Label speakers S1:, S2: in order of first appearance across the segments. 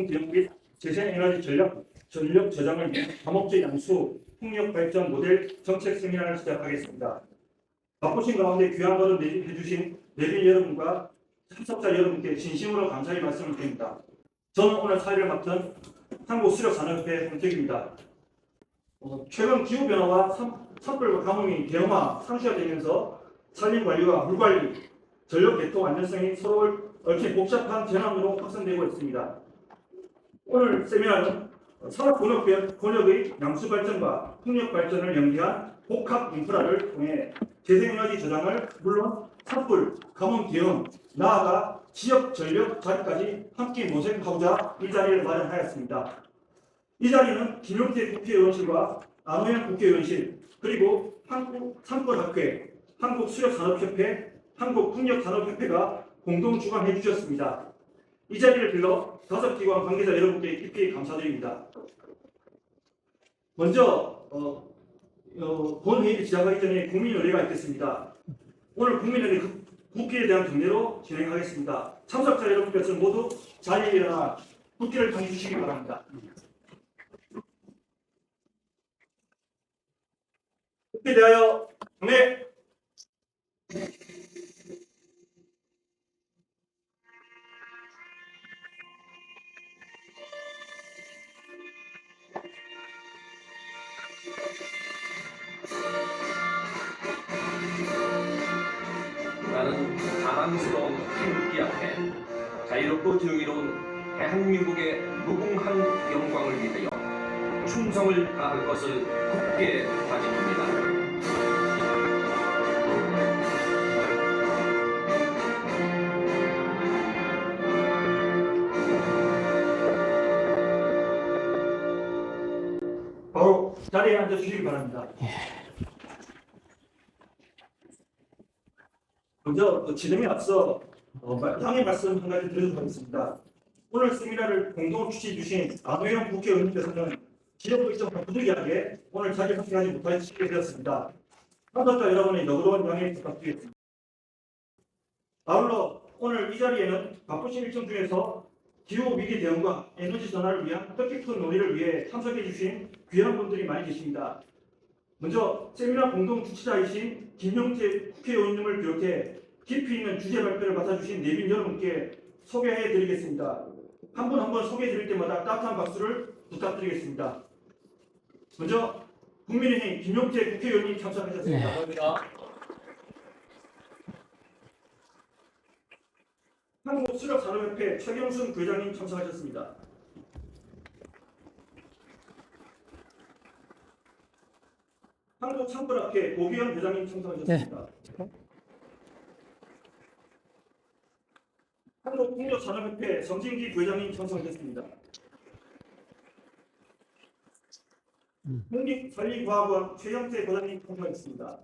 S1: 공동기업 및 재생에너지 전력 저장을 위한 다목적 양수 풍력 발전 모델 정책 세미나를 시작하겠습니다. 바쁘신 가운데 귀한 걸음 해주신 내빈 여러분과 참석자 여러분께 진심으로 감사의 말씀을 드립니다. 저는 오늘 사회를 맡은 한국수력산업회 홍택입니다. 최근 기후변화와 산불과 가뭄이 대형화, 상시화되면서 산림관리와 물관리, 전력 개통 안전성이 서로 얽힌 복잡한 재난으로 확산되고 있습니다. 오늘 세미나는 산업권역의 양수발전과 풍력발전을 연계한 복합 인프라를 통해 재생에너지 저장을 물론 산불, 가뭄 대응, 나아가 지역 전력 자리까지 함께 모색하고자 이 자리를 마련하였습니다. 이 자리는 김용태 국회의원실과 안호영 국회의원실, 그리고 한국산불학회, 한국수력산업협회, 한국풍력산업협회가 공동 주관해 주셨습니다. 이 자리를 빌러 5기관 관계자 여러분께 깊이 감사드립니다. 먼저 본 회의를 시작하기 전에 국민 의례가 있겠습니다. 오늘 국민의례 국기에 대한 경례로 진행하겠습니다. 참석자 여러분께서는 모두 자리에 일어나 국기를 당해 주시기 바랍니다. 국기에 대하여 경례.
S2: 나는 자랑스러운 태극기 앞에 자유롭고 정의로운 대한민국의 무궁한 영광을 위하여 충성을 다할 것을 굳게 다짐합니다.
S1: 바로 자리에 앉아 주시기 바랍니다. 먼저 진행에 앞서 당의 말씀 한 가지 드리도록 하겠습니다. 오늘 세미나를 공동 주최해 주신 안호영 국회의원님께서는 지역 일정과 부득이하게 오늘 자리에 참석하지 못하시게 되었습니다. 참석자 여러분의 너그러운 양해 부탁드리겠습니다. 아울러 오늘 이 자리에는 바쁘신 일정 중에서 기후 위기 대응과 에너지 전환을 위한 뜻깊은 논의를 위해 참석해 주신 귀한 분들이 많이 계십니다. 먼저 세미나 공동 주최자이신 김용태 국회의원님을 비롯해 깊이 있는 주제 발표를 맡아주신 내빈 여러분께 소개해 드리겠습니다. 한 분 한 분 소개해 드릴 때마다 따뜻한 박수를 부탁드리겠습니다. 먼저 국민의힘 김용태 국회의원님 참석하셨습니다. 감사합니다. 한국수력산업협회 최경순 부회장님 참석하셨습니다. 한국산불학회 고기현 회장님 참석하셨습니다. 한국풍력산업협회 성진기 부회장님 참석하셨습니다. 국립산림과학원 최영태 과장님 참석하셨습니다.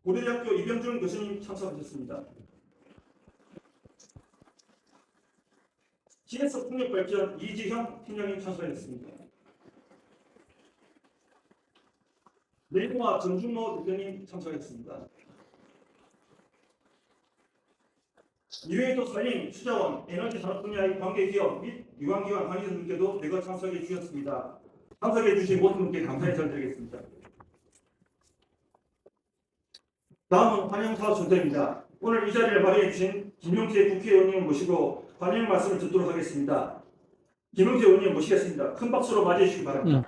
S1: 고려대학교 이병준 교수님 참석하셨습니다. GS 풍력발전 이지형 팀장님 참석하셨습니다. 네이버와 정준모 대표님 참석하셨습니다. 이외에도 산림, 수자원, 에너지 산업 분야의 관계기업 및 유관기관 관계자분들께도 대거 참석해 주셨습니다. 참석해 주신 모든 분께 감사의 전드리겠습니다. 다음은 환영사 순서입니다. 오늘 이 자리를 마련해 주신 김용태 국회의원님을 모시고 환영 말씀을 듣도록 하겠습니다. 김용태 의원님 모시겠습니다. 큰 박수로 맞이해 주시기 바랍니다.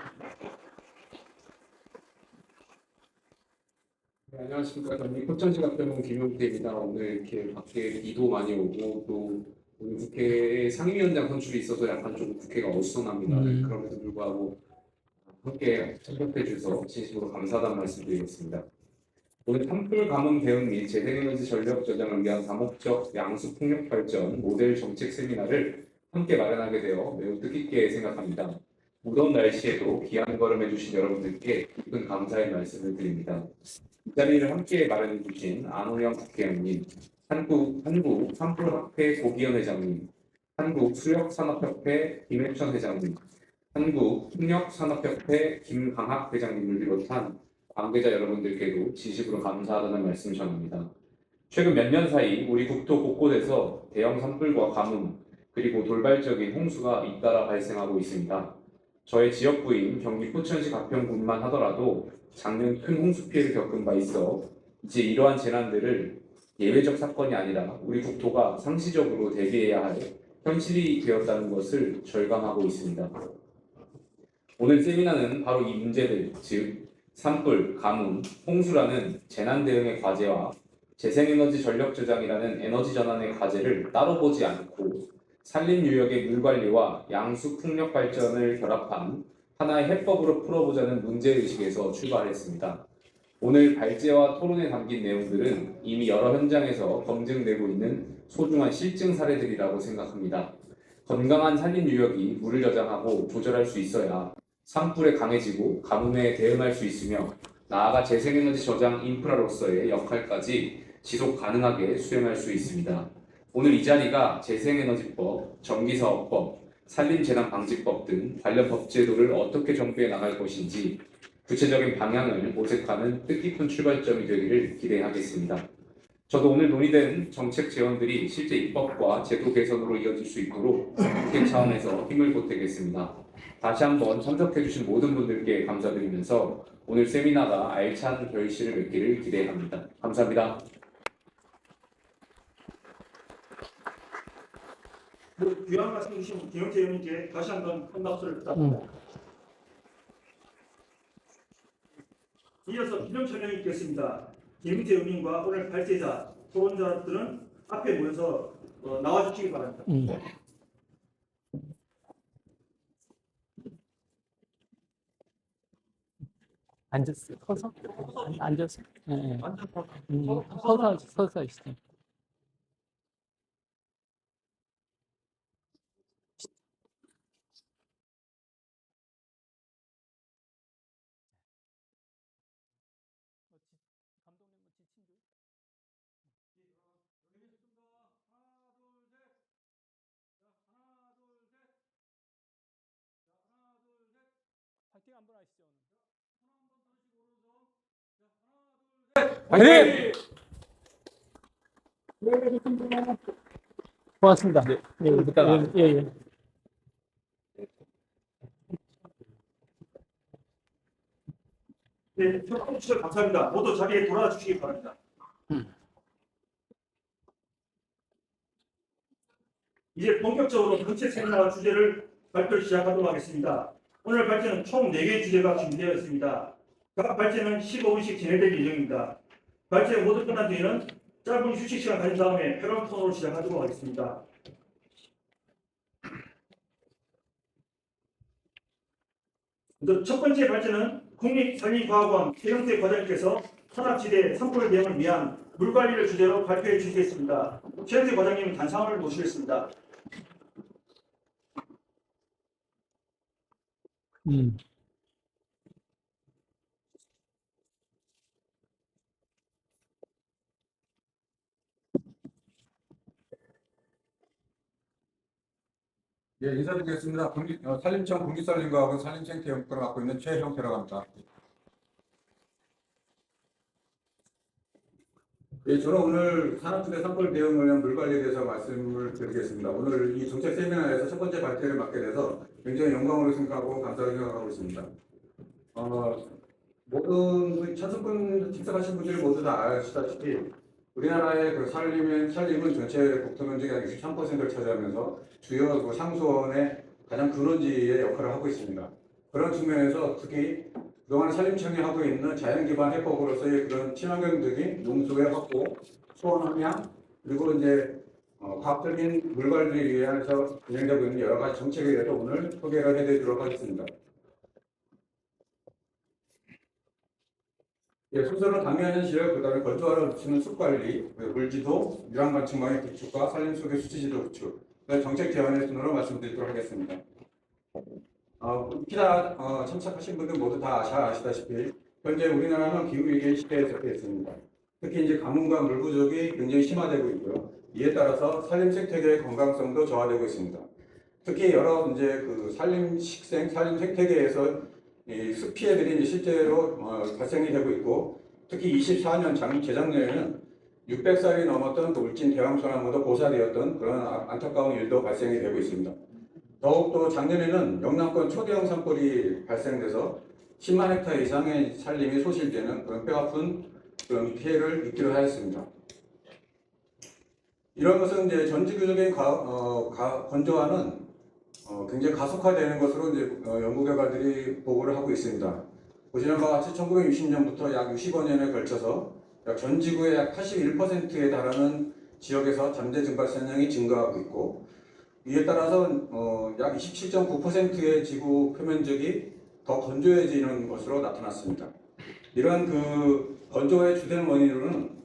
S3: 네, 안녕하십니까. 저는 포천시각병원 김용태입니다. 오늘 이렇게 밖에 비도 많이 오고 또 오늘 국회 상임위원장 선출이 있어서 약간 좀 국회가 어수선합니다. 그럼에도 불구하고 함께 참석해 주셔서 진심으로 감사하다는 말씀드리겠습니다. 오늘 산불 가뭄 대응 및 재생에너지 전력 저장을 위한 다목적 양수 풍력 발전 모델 정책 세미나를 함께 마련하게 되어 매우 뜻깊게 생각합니다. 무더운 날씨에도 귀한 걸음 해주신 여러분들께 깊은 감사의 말씀을 드립니다. 이 자리를 함께 마련해 주신 안호영 국회의원님, 한국산불학회 고기현 회장님, 한국수력산업협회 김해천 회장님, 한국풍력산업협회 김강학 회장님을 비롯한 관계자 여러분들께도 진심으로 감사하다는 말씀 전합니다. 최근 몇 년 사이 우리 국토 곳곳에서 대형 산불과 가뭄 그리고 돌발적인 홍수가 잇따라 발생하고 있습니다. 저의 지역구인 경기 포천시 가평군만 하더라도 작년 큰 홍수 피해를 겪은 바 있어 이제 이러한 재난들을 예외적 사건이 아니라 우리 국토가 상시적으로 대비해야 할 현실이 되었다는 것을 절감하고 있습니다. 오늘 세미나는 바로 이 문제들, 즉 산불, 가뭄, 홍수라는 재난 대응의 과제와 재생에너지 전력 저장이라는 에너지 전환의 과제를 따로 보지 않고 산림 유역의 물 관리와 양수 풍력 발전을 결합한 하나의 해법으로 풀어보자는 문제의식에서 출발했습니다. 오늘 발제와 토론에 담긴 내용들은 이미 여러 현장에서 검증되고 있는 소중한 실증 사례들이라고 생각합니다. 건강한 산림 유역이 물을 저장하고 조절할 수 있어야 산불에 강해지고 가뭄에 대응할 수 있으며 나아가 재생에너지 저장 인프라로서의 역할까지 지속 가능하게 수행할 수 있습니다. 오늘 이 자리가 재생에너지법, 전기사업법, 산림재난방지법 등 관련 법제도를 어떻게 정비해 나갈 것인지 구체적인 방향을 모색하는 뜻깊은 출발점이 되기를 기대하겠습니다. 저도 오늘 논의된 정책 제언들이 실제 입법과 제도 개선으로 이어질 수 있도록 국회 차원에서 힘을 보태겠습니다. 다시 한번 참석해주신 모든 분들께 감사드리면서 오늘 세미나가 알찬 결실을 맺기를 기대합니다. 감사합니다.
S1: 귀한 말씀 주신 김영태 의원님께 다시 한번 큰 박수를 부탁드립니다. 이어서 기념촬영이 있겠습니다. 김영태 의원님과 오늘 발제자, 토론자들은 앞에 모여서 나와주시기 바랍니다.
S4: 앉았어요. 서서? 앉았어. 네. 서서 있어요. 화이팅! 고맙습니다. 네, 예.
S1: 네, 협조해 주셔서 감사합니다. 모두 자리에 돌아와 주시기 바랍니다. 이제 본격적으로 정책 세미나 주제를 발표 시작하도록 하겠습니다. 오늘 발제는 총 4개의 주제가 준비되어 있습니다. 각 발제는 15분씩 진행될 예정입니다. 발제가 모두 끝난 뒤에는 짧은 휴식 시간 가진 다음에 패널 토론으로 시작하도록 하겠습니다. 첫 번째 발제는 국립산림과학원 최영태 과장님께서 산악지대 산불 대응을 위한 물관리를 주제로 발표해 주시겠습니다. 최영태 과장님 단상을 모시겠습니다.
S5: 예, 인사드리겠습니다. 산림청 국립산림과학원 산림생태연구과를 맡고 있는 최형태라고 합니다. 예, 저는 오늘 산악지대 산불 대응을 위한 물관리에 대해서 말씀을 드리겠습니다. 오늘 이 정책 세미나에서 첫 번째 발표를 맡게 돼서 굉장히 영광으로 생각하고 감사하게 생각하고 있습니다. 모든 참석하신 분들이 모두 다 아시다시피 우리나라의 그 산림은 전체 국토 면적의 한 63%를 차지하면서 주요 그 상수원의 가장 근원지의 역할을 하고 있습니다. 그런 측면에서 특히 그동안 산림청이 하고 있는 자연기반 해법으로서의 그런 친환경적인 농수의 확보, 수원 함양, 그리고 이제 과학적인 물관리를 위해서 진행되고 있는 여러 가지 정책에 대해서 오늘 소개를 해드리도록 하겠습니다. 예, 순서는 당면 현실, 그다음에 건조하러 붙이는 숲관리, 물지도, 유랑관측망의 구축과 산림 속의 수지지도 구축, 정책 제안의 순으로 말씀드리도록 하겠습니다. 참석하신 분들 모두 다 잘 아시다시피 현재 우리나라는 기후위기 시대에 접해 있습니다. 특히 이제 가뭄과 물 부족이 굉장히 심화되고 있고요. 이에 따라서 산림 생태계의 건강성도 저하되고 있습니다. 특히 여러 이제 그 산림 생태계에서 이 숲 피해들이 이제 실제로 발생이 되고 있고, 특히 24년 재작년에는 600살이 넘었던 그 울진 대왕소나무도 고사되었던 그런 안타까운 일도 발생이 되고 있습니다. 더욱또 작년에는 영남권 초대형 산불이 발생돼서 10만 헥타 이상의 산림이 소실되는 그런 뼈아픈 그런 피해를 입기로 하였습니다. 이런 것은 이제 전지구적인 건조화는 굉장히 가속화되는 것으로 이제 연구 결과들이 보고를 하고 있습니다. 보시는 바와 같이 1960년부터 약 65년에 걸쳐서 전 지구의 약 81%에 달하는 지역에서 잠재 증발산량이 증가하고 있고, 이에 따라서 약 27.9%의 지구 표면적이 더 건조해지는 것으로 나타났습니다. 이러한 그 건조의 주된 원인으로는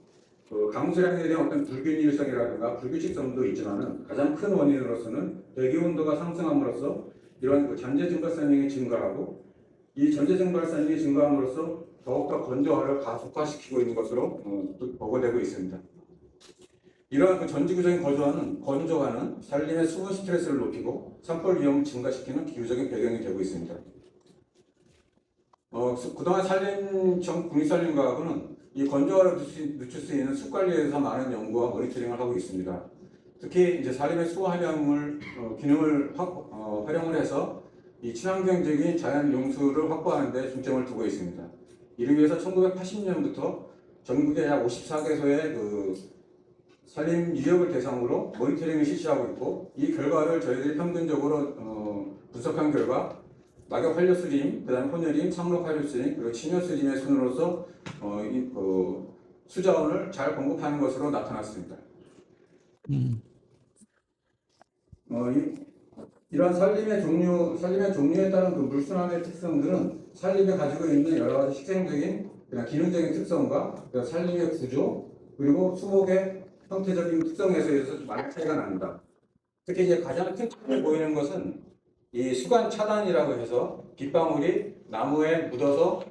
S5: 그 강수량에 대한 어떤 불균일성이라든가 불규칙성도 있지만은 가장 큰 원인으로서는 대기 온도가 상승함으로써 이러한 그 잠재 증발산량이 증가하고, 이 잠재 증발산량이 증가함으로써 더욱더 건조화를 가속화시키고 있는 것으로 보고되고 있습니다. 이러한 그 전지구적인 건조화는 산림의 수분 스트레스를 높이고 산불 위험을 증가시키는 기후적인 배경이 되고 있습니다. 그동안 국립산림과학원은 이 건조화를 늦출 수 있는 숲관리에 대해서 많은 연구와 모니터링을 하고 있습니다. 특히 이제 산림의 수호 함량을 기능을 활용을 해서 이 친환경적인 자연 용수를 확보하는 데 중점을 두고 있습니다. 이를 위해서 1980년부터 전국의 약 54개소의 그 산림 유역을 대상으로 모니터링을 실시하고 있고, 이 결과를 저희들이 평균적으로 분석한 결과 낙엽 한려수림, 그다음 혼여림, 상록 한려수림, 그리고 친여수림의 순으로서 수자원을 잘 공급하는 것으로 나타났습니다. 이러한 산림의 종류에 따른 그 물순환의 특성들은 산림에 가지고 있는 여러 가지 식생적인, 그냥 기능적인 특성과 산림의 구조, 그리고 수목의 형태적인 특성에서 많은 차이가 납니다. 특히 이제 가장 큰 차이를 보이는 것은 이 수관 차단이라고 해서 빗방울이 나무에 묻어서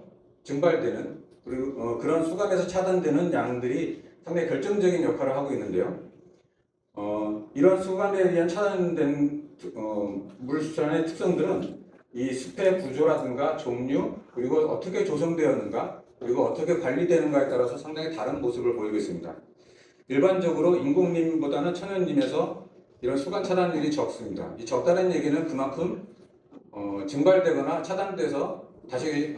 S5: 증발되는, 그리고 그런 수관에서 차단되는 양들이 상당히 결정적인 역할을 하고 있는데요. 이런 수관에 의한 차단된 물수산의 특성들은 이 숲의 구조라든가 종류, 그리고 어떻게 조성되었는가, 그리고 어떻게 관리되는가에 따라서 상당히 다른 모습을 보이고 있습니다. 일반적으로 인공림보다는 천연림에서 이런 수관 차단율이 적습니다. 이 적다는 얘기는 그만큼 증발되거나 차단돼서 다시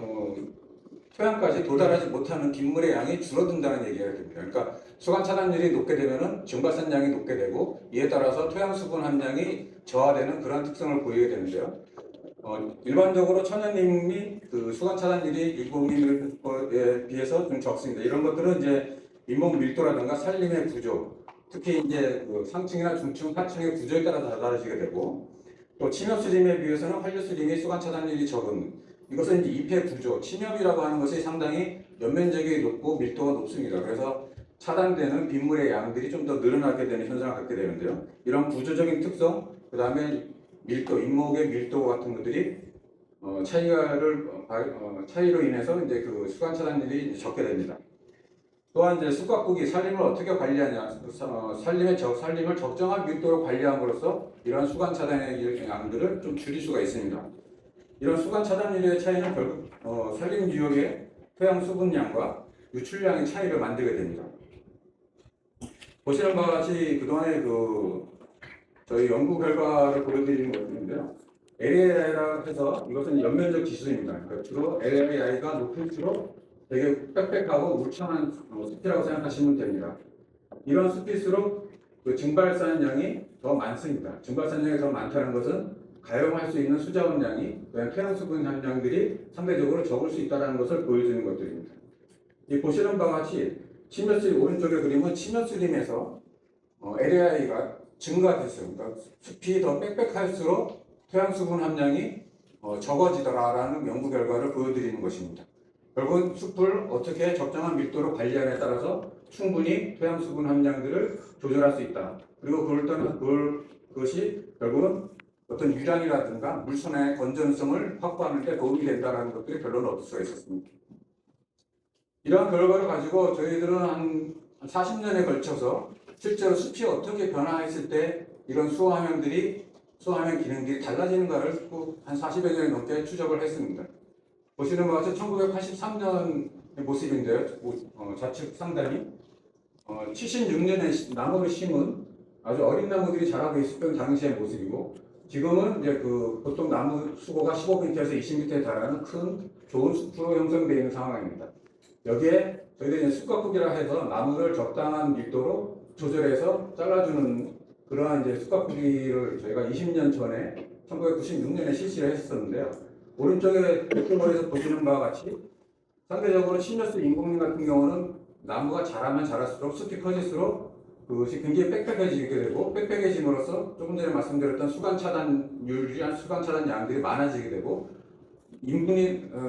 S5: 토양까지 도달하지 못하는 빗물의 양이 줄어든다는 얘기가 됩니다. 그러니까 수관 차단율이 높게 되면은 증발산량이 높게 되고, 이에 따라서 토양 수분 함량이 저하되는 그런 특성을 보이게 되는데요. 일반적으로 천연림이 그 수관 차단율이 인공림에 비해서 좀 적습니다. 이런 것들은 이제 잇몸 밀도라든가 산림의 구조, 특히 이제 그 상층이나 중층, 하층의 구조에 따라 다르시게 되고, 또 침엽수림에 비해서는 한류수림이 수관 차단율이 적은, 이것은 이제 잎의 구조, 침엽이라고 하는 것이 상당히 연면적이 높고 밀도가 높습니다. 그래서 차단되는 빗물의 양들이 좀 더 늘어나게 되는 현상을 갖게 되는데요. 이런 구조적인 특성, 그 다음에 밀도, 잎목의 밀도 같은 것들이 차이로 인해서 이제 그 수관 차단율이 적게 됩니다. 또한 이제 숲가꾸기, 산림을 어떻게 관리하냐, 산림을 적정한 밀도로 관리함으로써 이러한 수관 차단의 양들을 좀 줄일 수가 있습니다. 이런 수관 차단율의 차이는 결국 산림 유역의 토양 수분량과 유출량의 차이를 만들게 됩니다. 보시는 바와 같이 그동안의 저희 연구 결과를 보여드리는 것인데요. LAI라 해서 이것은 연면적 지수입니다. 그러니까 주로 LAI가 높을수록 되게 빽빽하고 울창한 숲이라고 생각하시면 됩니다. 이런 숲일수록 그 증발산량이 더 많습니다. 증발산량이 더 많다는 것은 가용할 수 있는 수자원량이, 토양 수분 함량들이 상대적으로 적을 수 있다는 것을 보여주는 것들입니다. 이 보시는 바와 같이 침엽수림, 오른쪽의 그림은 침엽수림에서 LAI가 증가됐어요. 그러니까 숲이 더 빽빽할수록 토양 수분 함량이 적어지더라라는 연구 결과를 보여드리는 것입니다. 결국은 숲을 어떻게 적정한 밀도로 관리하느냐에 따라서 충분히 토양 수분 함량들을 조절할 수 있다. 그리고 그것이 결국은 어떤 유량이라든가 물순의 건전성을 확보하는 데 도움이 된다는 것들이 결론을 얻을 수가 있었습니다. 이러한 결과를 가지고 저희들은 한 40년에 걸쳐서 실제로 숲이 어떻게 변화했을 때 이런 수호 함량 기능들이 달라지는가를 한 40여 년이 넘게 추적을 했습니다. 보시는 것 같이 1983년의 모습인데요. 좌측 상단이 76년에 나무를 심은 아주 어린 나무들이 자라고 있었던 당시의 모습이고, 지금은 이제 그 보통 나무 수고가 15m에서 20m에 달하는 큰 좋은 숲으로 형성되어 있는 상황입니다. 여기에 저희들이 이제 숲가꾸기라 해서 나무를 적당한 밀도로 조절해서 잘라주는 그러한 이제 숲가꾸기를 저희가 20년 전에 1996년에 실시를 했었는데요. 오른쪽에 백도머리에서 보시는 바와 같이 상대적으로 신녀수 인공林같은 경우는 나무가 자라면 자랄수록 숲이 커질수록 그것이 굉장히 빽빽해지게 되고, 빽빽해짐으로써 조금 전에 말씀드렸던 수간 차단 유리한 수간 차단 양들이 많아지게 되고,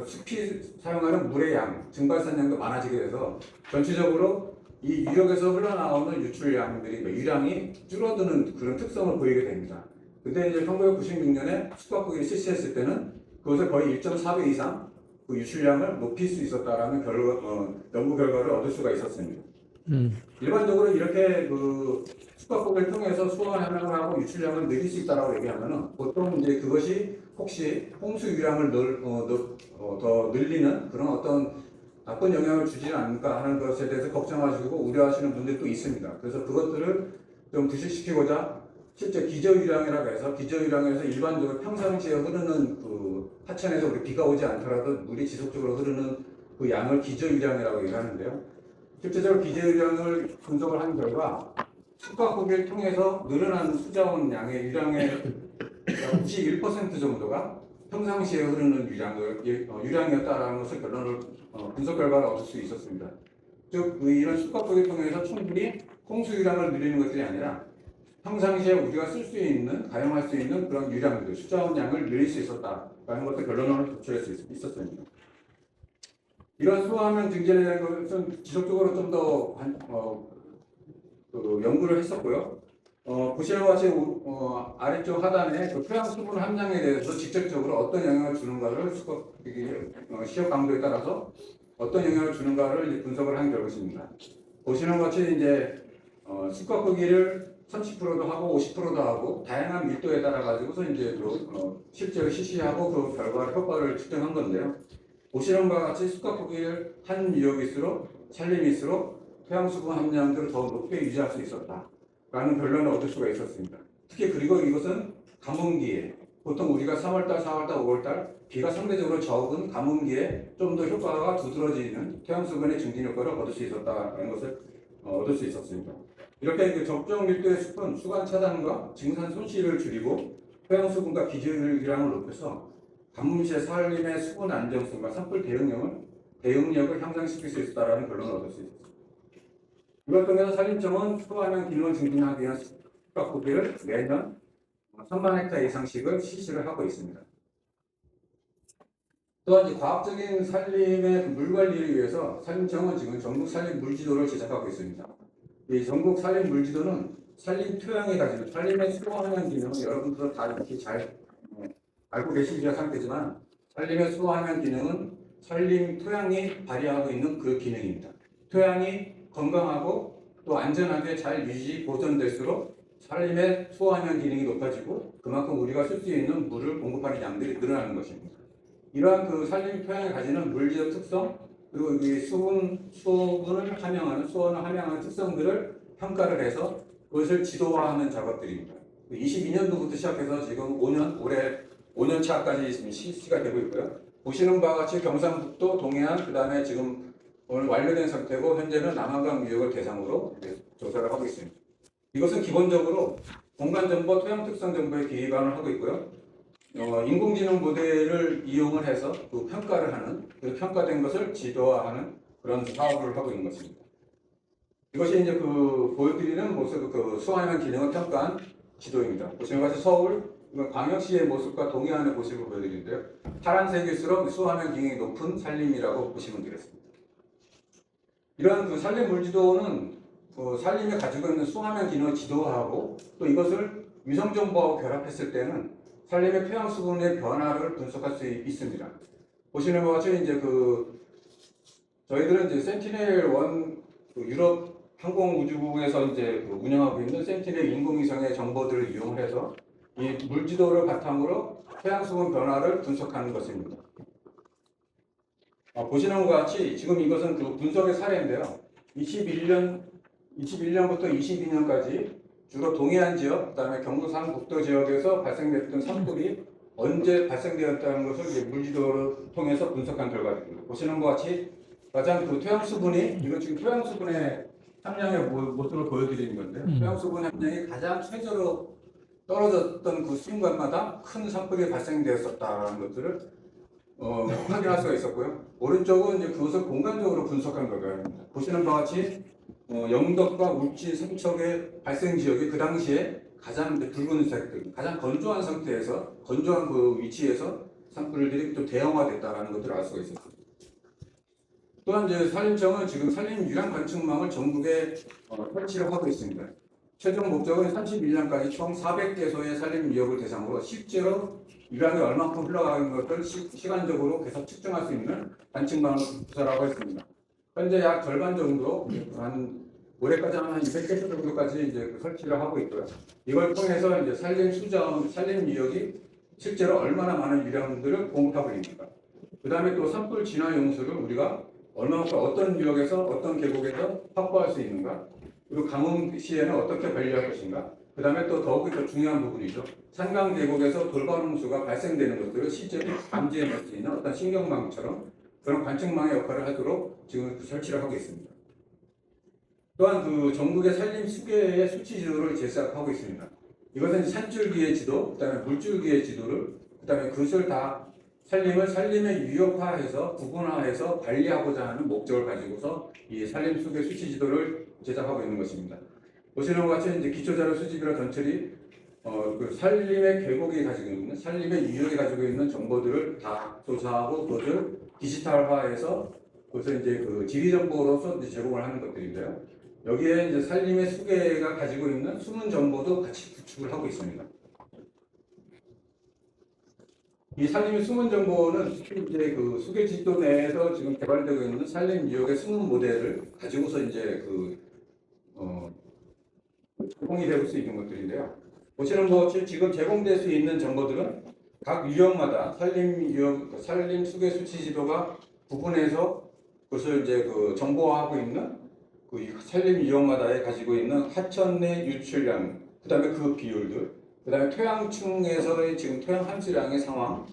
S5: 숲이 사용하는 물의 양, 증발산량도 많아지게 돼서 전체적으로 이 유력에서 흘러나오는 유출량들이 유량이 줄어드는 그런 특성을 보이게 됩니다. 근데 이제 1996년에 숲가꾸기를 실시했을 때는 그것을 거의 1.4배 이상 그 유출량을 높일 수 있었다라는 연구 결과를 얻을 수가 있었습니다. 일반적으로 이렇게 그 숲가꾸기를 통해서 수원 함량을 하고 유출량을 늘릴 수 있다라고 얘기하면은 보통 이제 그것이 혹시 홍수 유량을 더 늘리는 그런 어떤 나쁜 영향을 주지 않을까 하는 것에 대해서 걱정하시고 우려하시는 분들도 있습니다. 그래서 그것들을 좀 부식시키고자 실제 기저유량이라고 해서, 기저유량에서 일반적으로 평상시에 흐르는 그 하천에서 우리 비가 오지 않더라도 물이 지속적으로 흐르는 그 양을 기저유량이라고 얘기하는데요. 실제적으로 기저유량을 분석을 한 결과 숲가꾸기를 통해서 늘어난 수자원 양의 유량의 91% 정도가 평상시에 흐르는 유량이었다라는 것을 분석 결과를 얻을 수 있었습니다. 즉 이런 숲가꾸기를 통해서 충분히 홍수 유량을 늘리는 것들이 아니라 평상시에 우리가 쓸 수 있는, 가용할 수 있는 그런 유량들, 수자원 양을 늘릴 수 있었다라는 것을 결론을 도출할 수 있었습니다. 이런 수화하면 증진에 대한 것은 지속적으로 좀 더 연구를 했었고요. 보시는 것 같이 아래쪽 하단에 그 토양 수분 함량에 대해서 직접적으로 어떤 영향을 주는가를 시력 강도에 따라서 어떤 영향을 주는가를 분석을 한 결과입니다. 보시는 것 같이 이제 숲가꾸기를 30%도 하고 50%도 하고 다양한 밀도에 따라 가지고서 이제 실제로 실시하고 그 결과 효과를 측정한 건데요. 보시는 바와 같이 숲가꾸기를 한 유역일수록 산림일수록 토양 수분 함량들을 더 높게 유지할 수 있었다라는 결론을 얻을 수가 있었습니다. 특히 그리고 이것은 가뭄기에, 보통 우리가 3월달, 4월달, 5월달 비가 상대적으로 적은 가뭄기에 좀 더 효과가 두드러지는 토양 수분의 증진 효과를 얻을 수 있었다는 것을 얻을 수 있었습니다. 이렇게 적정 밀도의 숲은 수간 차단과 증산 손실을 줄이고 토양 수분과 기저유량을 높여서 가뭄시의 산림의 수분 안정성과 산불 대응력을 향상시킬 수 있었다라는 결론을 얻을 수 있습니다. 이걸 통해서 산림청은 수화함량 기능을 증진하기 위한 숲가꾸기를 매년 3만 헥타 이상씩을 실시를 하고 있습니다. 또한 이제 과학적인 산림의 물 관리를 위해서 산림청은 지금 전국 산림 물지도를 제작하고 있습니다. 이 전국 산림 물지도는 산림 토양이 가지는 산림의 수화함량 기능은 여러분들도 다 이렇게 잘 알고 계시기 상태지만, 산림의 수화함량 기능은 산림 토양이 발휘하고 있는 그 기능입니다. 토양이 건강하고 또 안전하게 잘 유지 보존될수록 산림의 수화함량 기능이 높아지고 그만큼 우리가 쓸 수 있는 물을 공급하는 양들이 늘어나는 것입니다. 이러한 그 산림 토양이 가지는 물리적 특성, 그리고 이 수분을 함양하는 특성들을 평가를 해서 그것을 지도화하는 작업들입니다. 22년도부터 시작해서 지금 올해 5년 차까지 실시가 되고 있고요. 보시는 바와 같이 경상북도, 동해안, 그 다음에 지금 오늘 완료된 상태고 현재는 남한강 유역을 대상으로 조사를 하고 있습니다. 이것은 기본적으로 공간정보, 토양특성 정보에 기반을 하고 있고요. 인공지능 모델을 이용을 해서 그 평가를 하는, 그 평가된 것을 지도화하는 그런 사업을 하고 있는 것입니다. 이것이 이제 그 보여드리는 모습, 그 수화함량 기능을 평가한 지도입니다. 보시는 것이 서울, 광역시의 모습과 동해안의 모습을 보여드리는데요. 파란색일수록 수화함량 기능이 높은 산림이라고 보시면 되겠습니다. 이러한 그 산림 물지도는 산림이 가지고 있는 수화함량 기능을 지도하고 또 이것을 위성 정보하고 결합했을 때는 산림의 토양 수분의 변화를 분석할 수 있습니다. 보시는 것 같이 이제 저희들은 이제 센티넬-1 유럽 항공우주국에서 이제 운영하고 있는 센티넬 인공위성의 정보들을 이용해서 이 물지도를 바탕으로 토양 수분 변화를 분석하는 것입니다. 보시는 것 같이 지금 이것은 그 분석의 사례인데요. 21년 21년부터 22년까지 주로 동해안 지역, 그다음에 경북 상북도 지역에서 발생됐던 산불이 언제 발생되었다는 것을 이제 물지도를 통해서 분석한 결과입니다. 보시는 것 같이 가장 그 토양 수분이 이건 지금 토양 수분의 함량의 모습을 보여드리는 건데요. 토양 수분 함량이 가장 최저로 떨어졌던 그 순간마다 큰 산불이 발생되었었다는 것들을 확인할 수가 있었고요. 오른쪽은 이제 그것을 공간적으로 분석한 결과입니다. 보시는 바와 같이 영덕과 울진, 삼척의 발생 지역이 그 당시에 가장 붉은색, 가장 건조한 상태에서 건조한 그 위치에서 산불들이 또 대형화됐다는 것들을 알 수가 있었습니다. 또한 이제 산림청은 지금 산림 유량 관측망을 전국에 설치를 하고 있습니다. 최종 목적은 31년까지 총 400개소의 산림 지역을 대상으로 실제로 유량이 얼마큼 흘러가는 것을 시간적으로 계속 측정할 수 있는 관측망을 구설하고 있습니다. 현재 약 절반 정도, 한 올해까지 한 200개 정도까지 이제 설치를 하고 있고요. 이걸 통해서 이제 산림 수정, 산림 지역이 실제로 얼마나 많은 유량들을 공급하고 있는가. 그 다음에 또 산불 진화 용수를 우리가 얼마만큼 어떤 지역에서 어떤 계곡에서 확보할 수 있는가. 그리고 가뭄 시에는 어떻게 관리할 것인가. 그 다음에 또 더욱이 더 중요한 부분이죠. 산강 계곡에서 돌발 홍수가 발생되는 것들을 실제로 감지해낼 수 있는 어떤 신경망처럼 그런 관측망의 역할을 하도록 지금 설치를 하고 있습니다. 또한 그 전국의 산림 수계의 수치 지도를 제작하고 있습니다. 이것은 산줄기의 지도, 그다음에 물줄기의 지도를, 그다음에 그것을 다 산림의 유역화해서 구분화해서 관리하고자 하는 목적을 가지고서 이 산림 수계 수치 지도를 제작하고 있는 것입니다. 보시는 것 같이 이제 기초자료 수집이라 전철이 그 산림의 계곡이 가지고 있는 산림의 유역이 가지고 있는 정보들을 다 조사하고 그것을 디지털화해서 그것을 이제 그 지리 정보로서 이제 제공을 하는 것들인데요. 여기에 이제 산림의 수계가 가지고 있는 숨은 정보도 같이 구축을 하고 있습니다. 이 산림의 숨은 정보는 이제 그 수계 지도 내에서 지금 개발되고 있는 산림 유역의 숨은 모델을 가지고서 이제 제공이 될 수 있는 것들인데요. 보시는 것 같이 지금 제공될 수 있는 정보들은 각 유역마다 산림 수계 수치 지도가 구분해서 그것을 이제 그 정보화하고 있는 그 산림 유역마다에 가지고 있는 하천 내 유출량, 그다음에 그 비율들, 그다음에 토양층에서의 지금 토양 함수량의 상황,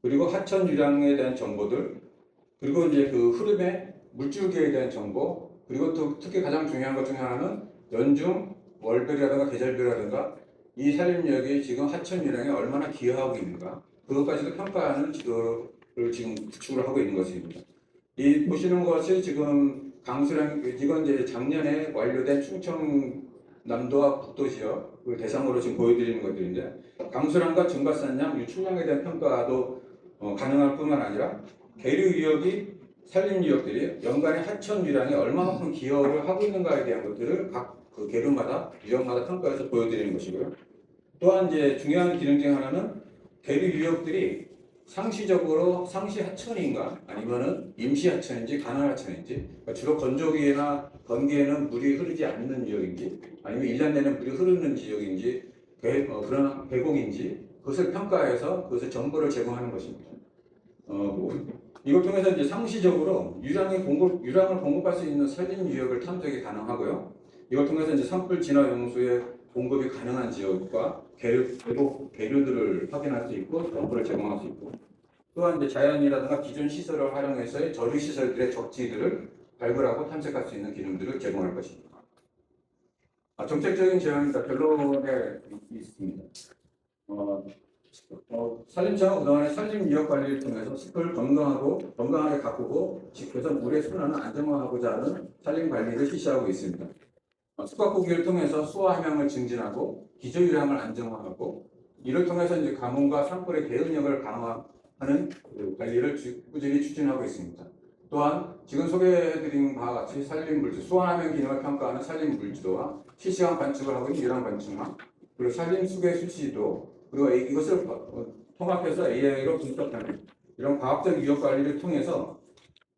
S5: 그리고 하천 유량에 대한 정보들, 그리고 이제 그 흐름의 물줄기에 대한 정보, 그리고 또 특히 가장 중요한 것 중에 하나는 연중, 월별이라든가 계절별이라든가 이 산림유역이 지금 하천 유량에 얼마나 기여하고 있는가, 그것까지도 평가하는 지도를 지금 구축을 하고 있는 것입니다. 이 보시는 것이 지금 강수량, 이건 이제 작년에 완료된 충청남도와 북도 지역을 대상으로 지금 보여드리는 것들인데, 강수량과 증발산량, 유출량에 대한 평가도 가능할 뿐만 아니라 계류 유역이 산림 유역들이 연간의 하천 유량이 얼마만큼 기여를 하고 있는가에 대한 것들을 각 그 계류마다 유역마다 평가해서 보여드리는 것이고요. 또한 이제 중요한 기능 중 하나는 계류 유역들이 상시적으로 상시 하천인가 아니면은 임시 하천인지 간헐 하천인지, 그러니까 주로 건조기나 건기에는 물이 흐르지 않는 지역인지 아니면 1년 내내 물이 흐르는 지역인지 그런 계곡인지 그것을 평가해서 그것을 정보를 제공하는 것입니다. 이걸 통해서 이제 상시적으로 유량을 공급할 수 있는 산림 유역을 탐색이 가능하고요. 이걸 통해서 이제 산불 진화 용수의 공급이 가능한 지역과 계류들을 확인할 수 있고 정보를 제공할 수 있고, 또한 이제 자연이라든가 기존 시설을 활용해서의 저류 시설들의 적지들을 발굴하고 탐색할 수 있는 기능들을 제공할 것입니다. 정책적인 제안입니다. 결론에 있습니다. 산림청은 그동안에 산림 유역 관리를 통해서 숲을 건강하게 가꾸고 집에서 물의 순환을 안정화하고자 하는 산림 관리를 실시하고 있습니다. 숲가꾸기를 통해서 수화 함량을 증진하고 기저 유량을 안정화하고, 이를 통해서 이제 가뭄과 산불의 대응력을 강화하는 관리를 꾸준히 추진하고 있습니다. 또한 지금 소개해드린 바와 같이 산림 물질, 수화 함량 기능을 평가하는 산림 물지도와 실시간 관측을 하고 있는 유량 관측망, 그리고 산림 수계 수치도, 그리고 이것을 통합해서 AI로 분석하는 이런 과학적 유역 관리를 통해서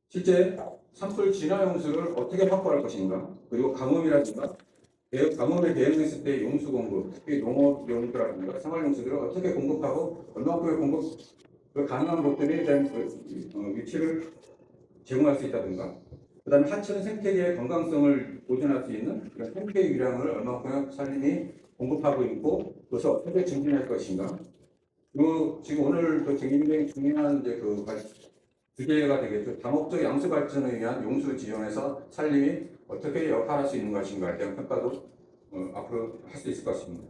S5: 실제 산불 진화 용수를 어떻게 확보할 것인가, 그리고 가뭄이라든가 가뭄에 대응했을 때 용수 공급, 특히 농업 용수라든가 생활 용수들을 어떻게 공급하고 얼마큼의 공급 가능한 것들에 대한 위치를 제공할 수 있다든가, 그다음에 하천 생태계의 건강성을 보존할 수 있는 그런 생태 유량을 얼마큼 산림이 공급하고 있고 그것을 어떻게 증진할 것인가. 그리고 지금 오늘 그 굉장히 중요한 이제 그 주제가 되겠죠. 다목적 양수 발전을 위한 용수 지원에서 산림이 어떻게 역할할 수 있는 것인가에 대한 평가도 앞으로 할 수 있을 것 같습니다.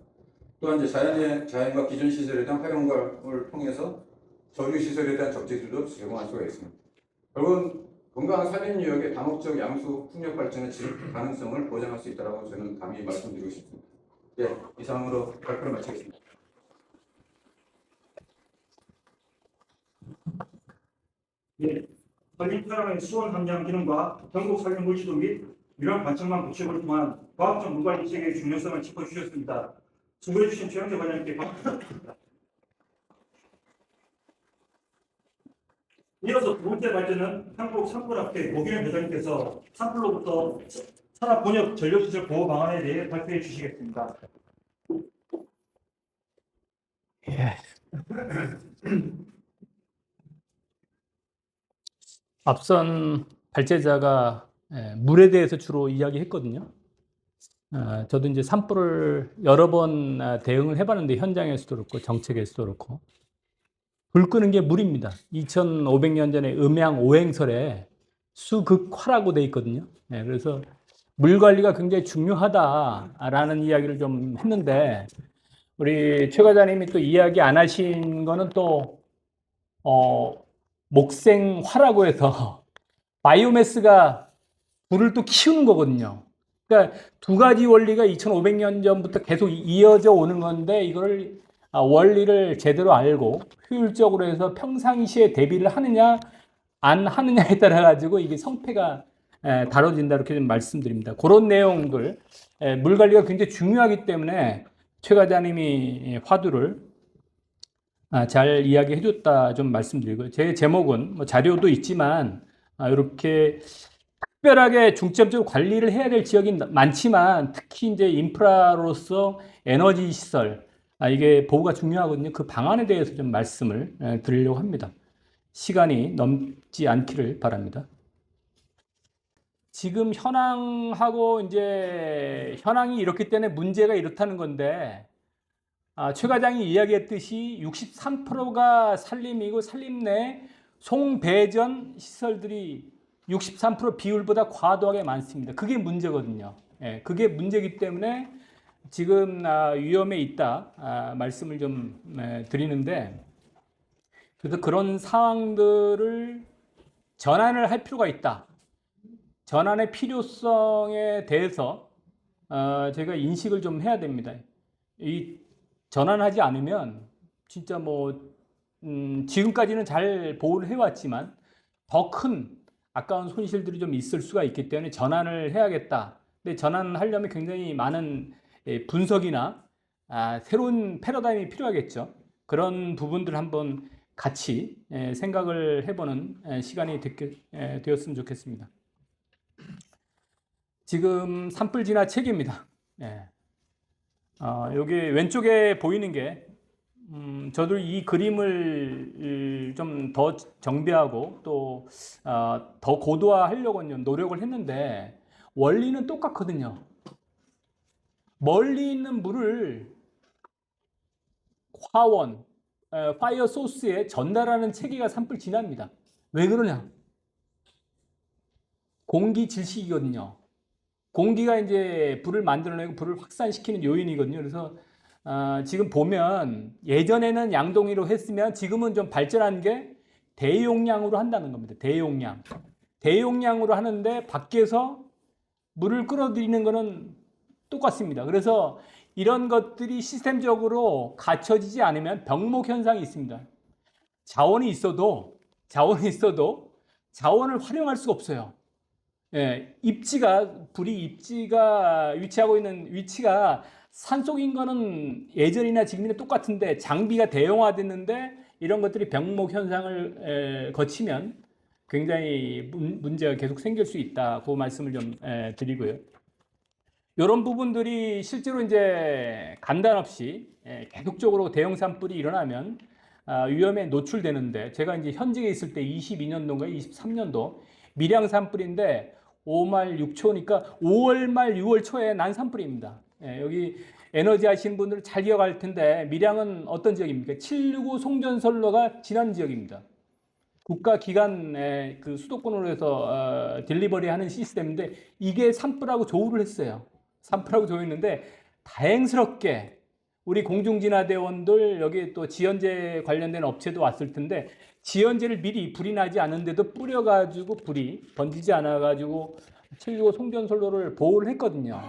S5: 또한 이제 자연과 기존 시설에 대한 활용을 통해서 저류 시설에 대한 적재주도 제공할 수가 있습니다. 결국은 건강한 산림 유역의 다목적 양수 풍력 발전의 지속 가능성을 보장할 수 있다고 저는 감히 말씀드리고 싶습니다. 네, 이상으로 발표를 마치겠습니다.
S1: 예, 산림 토양의 수원 함량 기능과 전국 산림 물지도 및 유량 관측망 구축을 통한 과학적 물관리 체계의 중요성을 짚어주셨습니다. 수고해주신 최영재 관장님께 감사드립니다. 이어서 두 번째 발제는 한국 산불학회 오기현 회장님께서 산불로부터 산업 본역 전력시설 보호 방안에 대해 발표해 주시겠습니다.
S4: 예. 앞선 발제자가 물에 대해서 주로 이야기했거든요. 저도 이제 산불을 여러 번 대응을 해봤는데 현장에서도 그렇고 정책에서도 그렇고 불 끄는 게 물입니다. 2500년 전에 음양 오행설에 수극화라고 돼 있거든요. 그래서 물 관리가 굉장히 중요하다라는 이야기를 좀 했는데 우리 최 과장님이 또 이야기 안 하신 거는 또 목생화라고 해서 바이오매스가 불을 또 키우는 거거든요. 그러니까 두 가지 원리가 2500년 전부터 계속 이어져 오는 건데 이걸 원리를 제대로 알고 효율적으로 해서 평상시에 대비를 하느냐 안 하느냐에 따라 가지고 이게 성패가 다뤄진다 이렇게 좀 말씀드립니다. 그런 내용들 물 관리가 굉장히 중요하기 때문에 최 과장님이 화두를 잘 이야기해 줬다 좀 말씀드리고요. 제 제목은 뭐 자료도 있지만 이렇게 특별하게 중점적으로 관리를 해야 될 지역이 많지만 특히 이제 인프라로서 에너지 시설 이게 보호가 중요하거든요. 그 방안에 대해서 좀 말씀을 드리려고 합니다. 시간이 넘지 않기를 바랍니다. 지금 현황하고 이제 현황이 이렇기 때문에 문제가 이렇다는 건데 최 과장이 이야기했듯이 63%가 산림이고 산림 내 송배전 시설들이 63% 비율보다 과도하게 많습니다. 그게 문제거든요. 그게 문제이기 때문에 지금 위험에 있다 말씀을 좀 드리는데 그래서 그런 상황들을 전환을 할 필요가 있다. 전환의 필요성에 대해서 저희가 인식을 좀 해야 됩니다. 이 전환하지 않으면 진짜 뭐 지금까지는 잘 보호를 해왔지만 더 큰 아까운 손실들이 좀 있을 수가 있기 때문에 전환을 해야겠다. 근데 전환하려면 굉장히 많은 분석이나 새로운 패러다임이 필요하겠죠. 그런 부분들 한번 같이 생각을 해보는 시간이 되었으면 좋겠습니다. 지금 산불 진화 체계입니다. 여기 왼쪽에 보이는 게 저도 이 그림을 좀 더 정비하고 또 더 고도화하려고 노력을 했는데 원리는 똑같거든요. 멀리 있는 물을 화원, 파이어 소스에 전달하는 체계가 산불 진화입니다. 왜 그러냐? 공기 질식이거든요. 공기가 이제 불을 만들어내고 불을 확산시키는 요인이거든요. 그래서 지금 보면 예전에는 양동이로 했으면 지금은 좀 발전한 게 대용량으로 한다는 겁니다. 대용량으로 하는데 밖에서 물을 끌어들이는 거는 똑같습니다. 그래서 이런 것들이 시스템적으로 갖춰지지 않으면 병목 현상이 있습니다. 자원이 있어도 자원을 활용할 수가 없어요. 불이 입지가 위치하고 있는 위치가 산속인 거는 예전이나 지금이나 똑같은데 장비가 대용화됐는데 이런 것들이 병목 현상을 거치면 굉장히 문제가 계속 생길 수 있다. 그 말씀을 좀 드리고요. 이런 부분들이 실제로 이제 간단 없이 계속적으로 대형 산불이 일어나면 위험에 노출되는데 제가 이제 현직에 있을 때 22년도인가 23년도 밀양 산불인데 5월 말 6초니까 5월 말 6월 초에 난 산불입니다. 예, 여기 에너지 하시는 분들은 잘 기억할 텐데 밀양은 어떤 지역입니까? 765 송전선로가 지난 지역입니다. 국가기관의 그 수도권으로 해서 딜리버리 하는 시스템인데 이게 산불하고 조우를 했어요. 산불하고 조우했는데 다행스럽게 우리 공중진화대원들 여기 또 지연제 관련된 업체도 왔을 텐데 지연제를 미리 불이 나지 않은데도 뿌려가지고 불이 번지지 않아가지고 765 송전선로를 보호를 했거든요.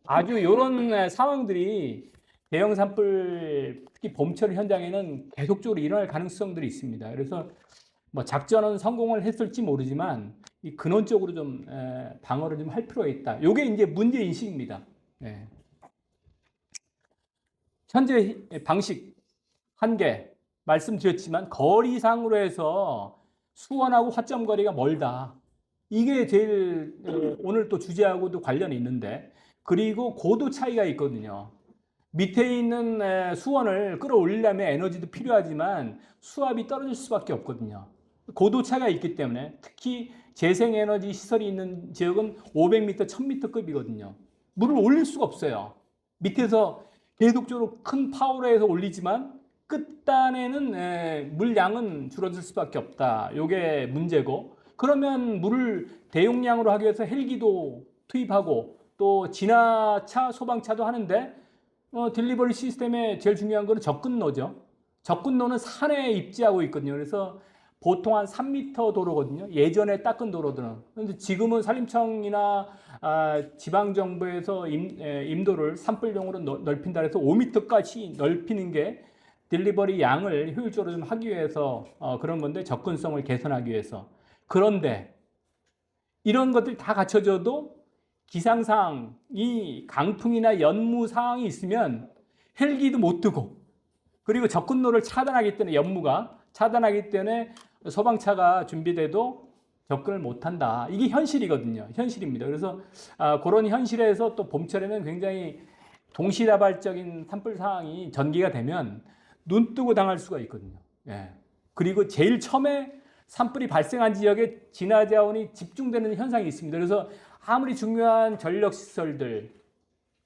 S4: 아주 이런 상황들이 대형 산불 특히 봄철 현장에는 계속적으로 일어날 가능성들이 있습니다. 그래서 뭐 작전은 성공을 했을지 모르지만 이 근원적으로 좀 방어를 좀 할 필요가 있다. 이게 이제 문제 인식입니다. 예. 현재 방식 한계 말씀드렸지만 거리상으로 해서 수원하고 화점 거리가 멀다. 이게 제일 오늘 또 주제하고도 관련이 있는데 그리고 고도 차이가 있거든요. 밑에 있는 수원을 끌어올리려면 에너지도 필요하지만 수압이 떨어질 수밖에 없거든요. 고도 차이가 있기 때문에 특히 재생에너지 시설이 있는 지역은 500m, 1000m급이거든요. 물을 올릴 수가 없어요. 밑에서 계속적으로 큰 파워로 해서 올리지만 끝단에는 물량은 줄어들 수밖에 없다. 이게 문제고 그러면 물을 대용량으로 하기 위해서 헬기도 투입하고 또 진화차, 소방차도 하는데 딜리버리 시스템에 제일 중요한 거는 접근로죠. 접근로는 산에 입지하고 있거든요. 그래서 보통 한 3m 도로거든요. 예전에 닦은 도로들은. 그런데 지금은 산림청이나 지방정부에서 임도를 산불용으로 넓힌다 해서 5m까지 넓히는 게 딜리버리 양을 효율적으로 좀 하기 위해서 그런 건데 접근성을 개선하기 위해서. 그런데 이런 것들이 다 갖춰져도 기상상이 강풍이나 연무 상황이 있으면 헬기도 못 뜨고 그리고 접근로를 차단하기 때문에 연무가 차단하기 때문에 소방차가 준비돼도 접근을 못한다. 이게 현실이거든요. 현실입니다. 그래서 그런 현실에서 또 봄철에는 굉장히 동시다발적인 산불 상황이 전개가 되면 눈 뜨고 당할 수가 있거든요. 예. 그리고 제일 처음에 산불이 발생한 지역에 진화 자원이 집중되는 현상이 있습니다. 그래서 아무리 중요한 전력 시설들,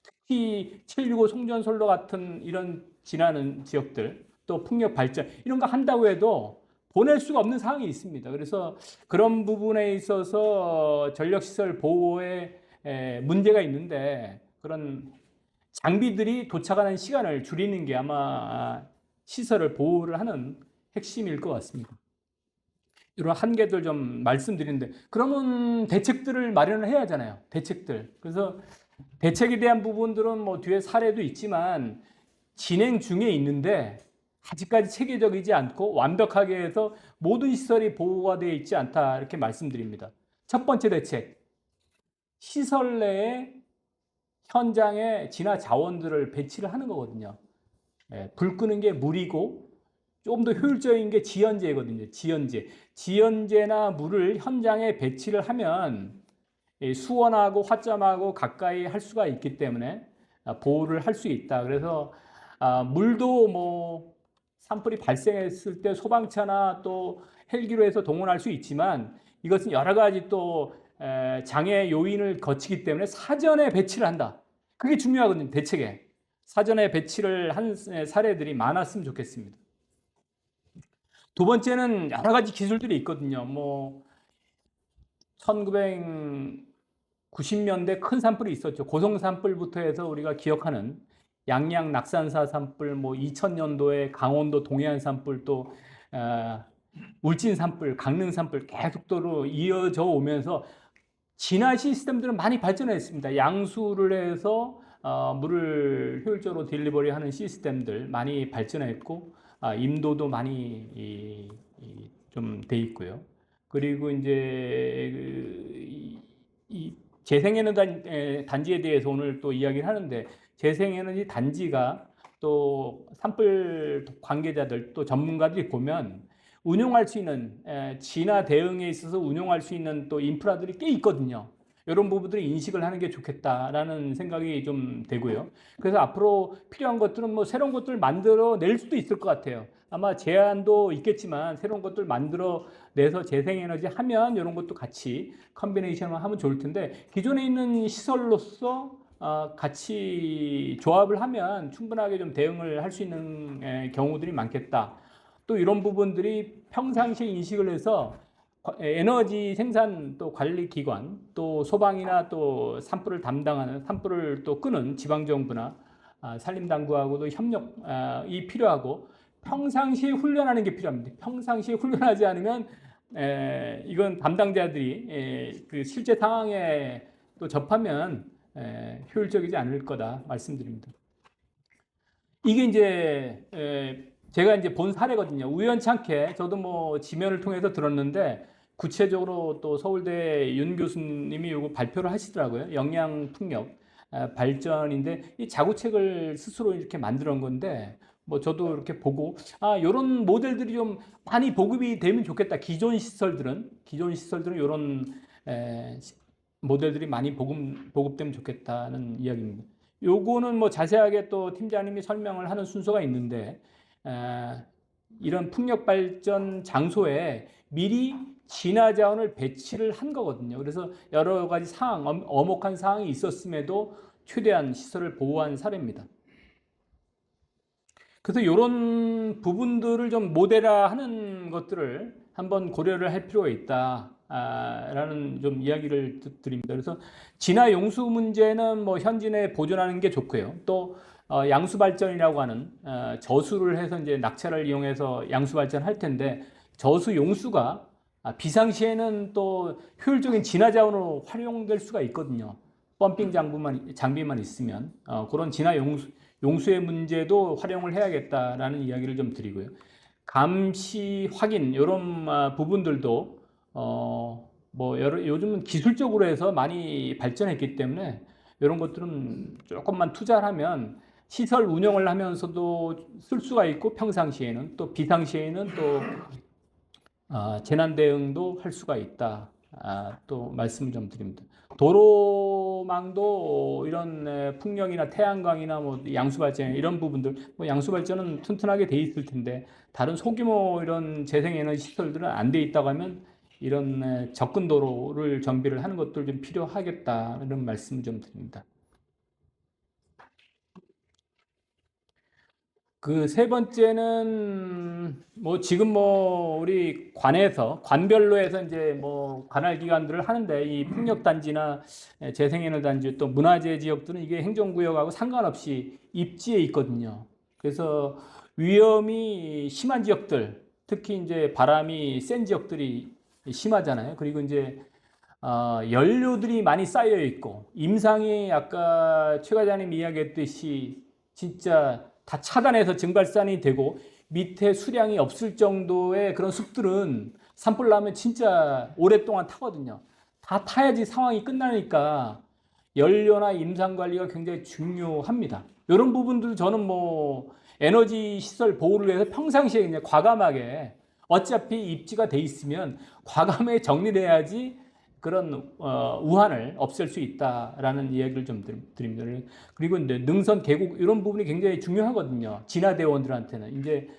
S4: 특히 765 송전선로 같은 이런 진화하는 지역들, 또 풍력 발전 이런 거 한다고 해도 보낼 수가 없는 상황이 있습니다. 그래서 그런 부분에 있어서 전력시설 보호에 문제가 있는데 그런 장비들이 도착하는 시간을 줄이는 게 아마 시설을 보호를 하는 핵심일 것 같습니다. 이런 한계들 좀 말씀드리는데 그러면 대책들을 마련을 해야 하잖아요. 대책들. 그래서 대책에 대한 부분들은 뭐 뒤에 사례도 있지만 진행 중에 있는데 아직까지 체계적이지 않고 완벽하게 해서 모든 시설이 보호가 되어 있지 않다 이렇게 말씀드립니다. 첫 번째 대책, 시설 내에 현장에 진화 자원들을 배치를 하는 거거든요. 불 끄는 게 물이고 좀 더 효율적인 게 지연제거든요. 지연제나 물을 현장에 배치를 하면 수원하고 화점하고 가까이 할 수가 있기 때문에 보호를 할 수 있다. 그래서 물도 뭐 산불이 발생했을 때 소방차나 또 헬기로 해서 동원할 수 있지만 이것은 여러 가지 또 장애 요인을 거치기 때문에 사전에 배치를 한다. 그게 중요하거든요. 대책에. 사전에 배치를 한 사례들이 많았으면 좋겠습니다. 두 번째는 여러 가지 기술들이 있거든요. 뭐 1990년대 큰 산불이 있었죠. 고성 산불부터 해서 우리가 기억하는 양양 낙산사 산불, 뭐 2000년도에 강원도 동해안 산불, 또 울진 산불, 강릉 산불 계속적으로 이어져 오면서 진화 시스템들은 많이 발전했습니다. 양수를 해서 물을 효율적으로 딜리버리하는 시스템들 많이 발전했고 임도도 많이 좀 돼 있고요. 그리고 이제 이 재생에너지 단지에 대해서 오늘 또 이야기를 하는데 재생에너지 단지가 또 산불 관계자들 또 전문가들이 보면 운용할 수 있는 진화 대응에 있어서 운용할 수 있는 또 인프라들이 꽤 있거든요. 이런 부분들을 인식을 하는 게 좋겠다라는 생각이 좀 되고요. 그래서 앞으로 필요한 것들은 뭐 새로운 것들을 만들어 낼 수도 있을 것 같아요. 아마 제한도 있겠지만 새로운 것들 만들어 내서 재생에너지 하면 이런 것도 같이 컨비네이션을 하면 좋을 텐데, 기존에 있는 시설로서 같이 조합을 하면 충분하게 좀 대응을 할 수 있는 경우들이 많겠다. 또 이런 부분들이 평상시에 인식을 해서 에너지 생산 또 관리 기관, 또 소방이나 또 산불을 담당하는, 산불을 또 끄는 지방정부나 산림당국하고도 협력이 필요하고, 평상시에 훈련하는 게 필요합니다. 평상시에 훈련하지 않으면 이건 담당자들이 그 실제 상황에 또 접하면 효율적이지 않을 거다 말씀드립니다. 이게 이제 제가 이제 본 사례거든요. 우연찮게 저도 뭐 지면을 통해서 들었는데, 구체적으로 또 서울대 윤 교수님이 이거 발표를 하시더라고요. 영양풍력 발전인데, 이 자구책을 스스로 이렇게 만들어 온 건데, 뭐 저도 이렇게 보고 이런 모델들이 좀 많이 보급이 되면 좋겠다. 기존 시설들은 이런 모델들이 많이 보급되면 좋겠다는 이야기입니다. 요거는 뭐 자세하게 또 팀장님이 설명을 하는 순서가 있는데, 이런 풍력 발전 장소에 미리 진화 자원을 배치를 한 거거든요. 그래서 여러 가지 상황, 엄혹한 상황이 있었음에도 최대한 시설을 보호한 사례입니다. 그래서 이런 부분들을 좀 모델화하는 것들을 한번 고려를 할 필요가 있다라는 좀 이야기를 드립니다. 그래서 진화 용수 문제는 뭐 현진에 보존하는 게 좋고요. 또 양수 발전이라고 하는 저수를 해서 이제 낙차를 이용해서 양수 발전할 텐데, 저수 용수가 비상시에는 또 효율적인 진화 자원으로 활용될 수가 있거든요. 펌핑 장비만 있으면 그런 진화 용수의 문제도 활용을 해야겠다라는 이야기를 좀 드리고요. 감시 확인 이런 부분들도 뭐 요즘은 기술적으로 해서 많이 발전했기 때문에 이런 것들은 조금만 투자를 하면 시설 운영을 하면서도 쓸 수가 있고, 평상시에는 또 비상시에는 또 재난 대응도 할 수가 있다. 또 말씀을 좀 드립니다. 도로망도 이런 풍력이나 태양광이나 뭐 양수발전 이런 부분들, 뭐 양수발전은 튼튼하게 돼 있을 텐데 다른 소규모 이런 재생에너지 시설들은 안 돼 있다고 하면 이런 접근 도로를 정비를 하는 것들 좀 필요하겠다, 이런 말씀 좀 드립니다. 그 세 번째는 뭐 지금 뭐 우리 관별로 해서 이제 뭐 관할 기관들을 하는데, 이 풍력 단지나 재생에너지 단지 또 문화재 지역들은 이게 행정구역하고 상관없이 입지에 있거든요. 그래서 위험이 심한 지역들, 특히 이제 바람이 센 지역들이 심하잖아요. 그리고 이제 연료들이 많이 쌓여 있고, 임상이 아까 최 과장님 이야기했듯이 진짜 다 차단해서 증발산이 되고 밑에 수량이 없을 정도의 그런 숲들은 산불 나면 진짜 오랫동안 타거든요. 다 타야지 상황이 끝나니까 연료나 임상 관리가 굉장히 중요합니다. 이런 부분들 저는 뭐 에너지 시설 보호를 위해서 평상시에 그냥 과감하게, 어차피 입지가 돼 있으면 과감하게 정리를 해야지 그런 우한을 없앨 수 있다라는 이야기를 좀 드립니다. 그리고 이제 능선 계곡 이런 부분이 굉장히 중요하거든요. 진화대원들한테는 이제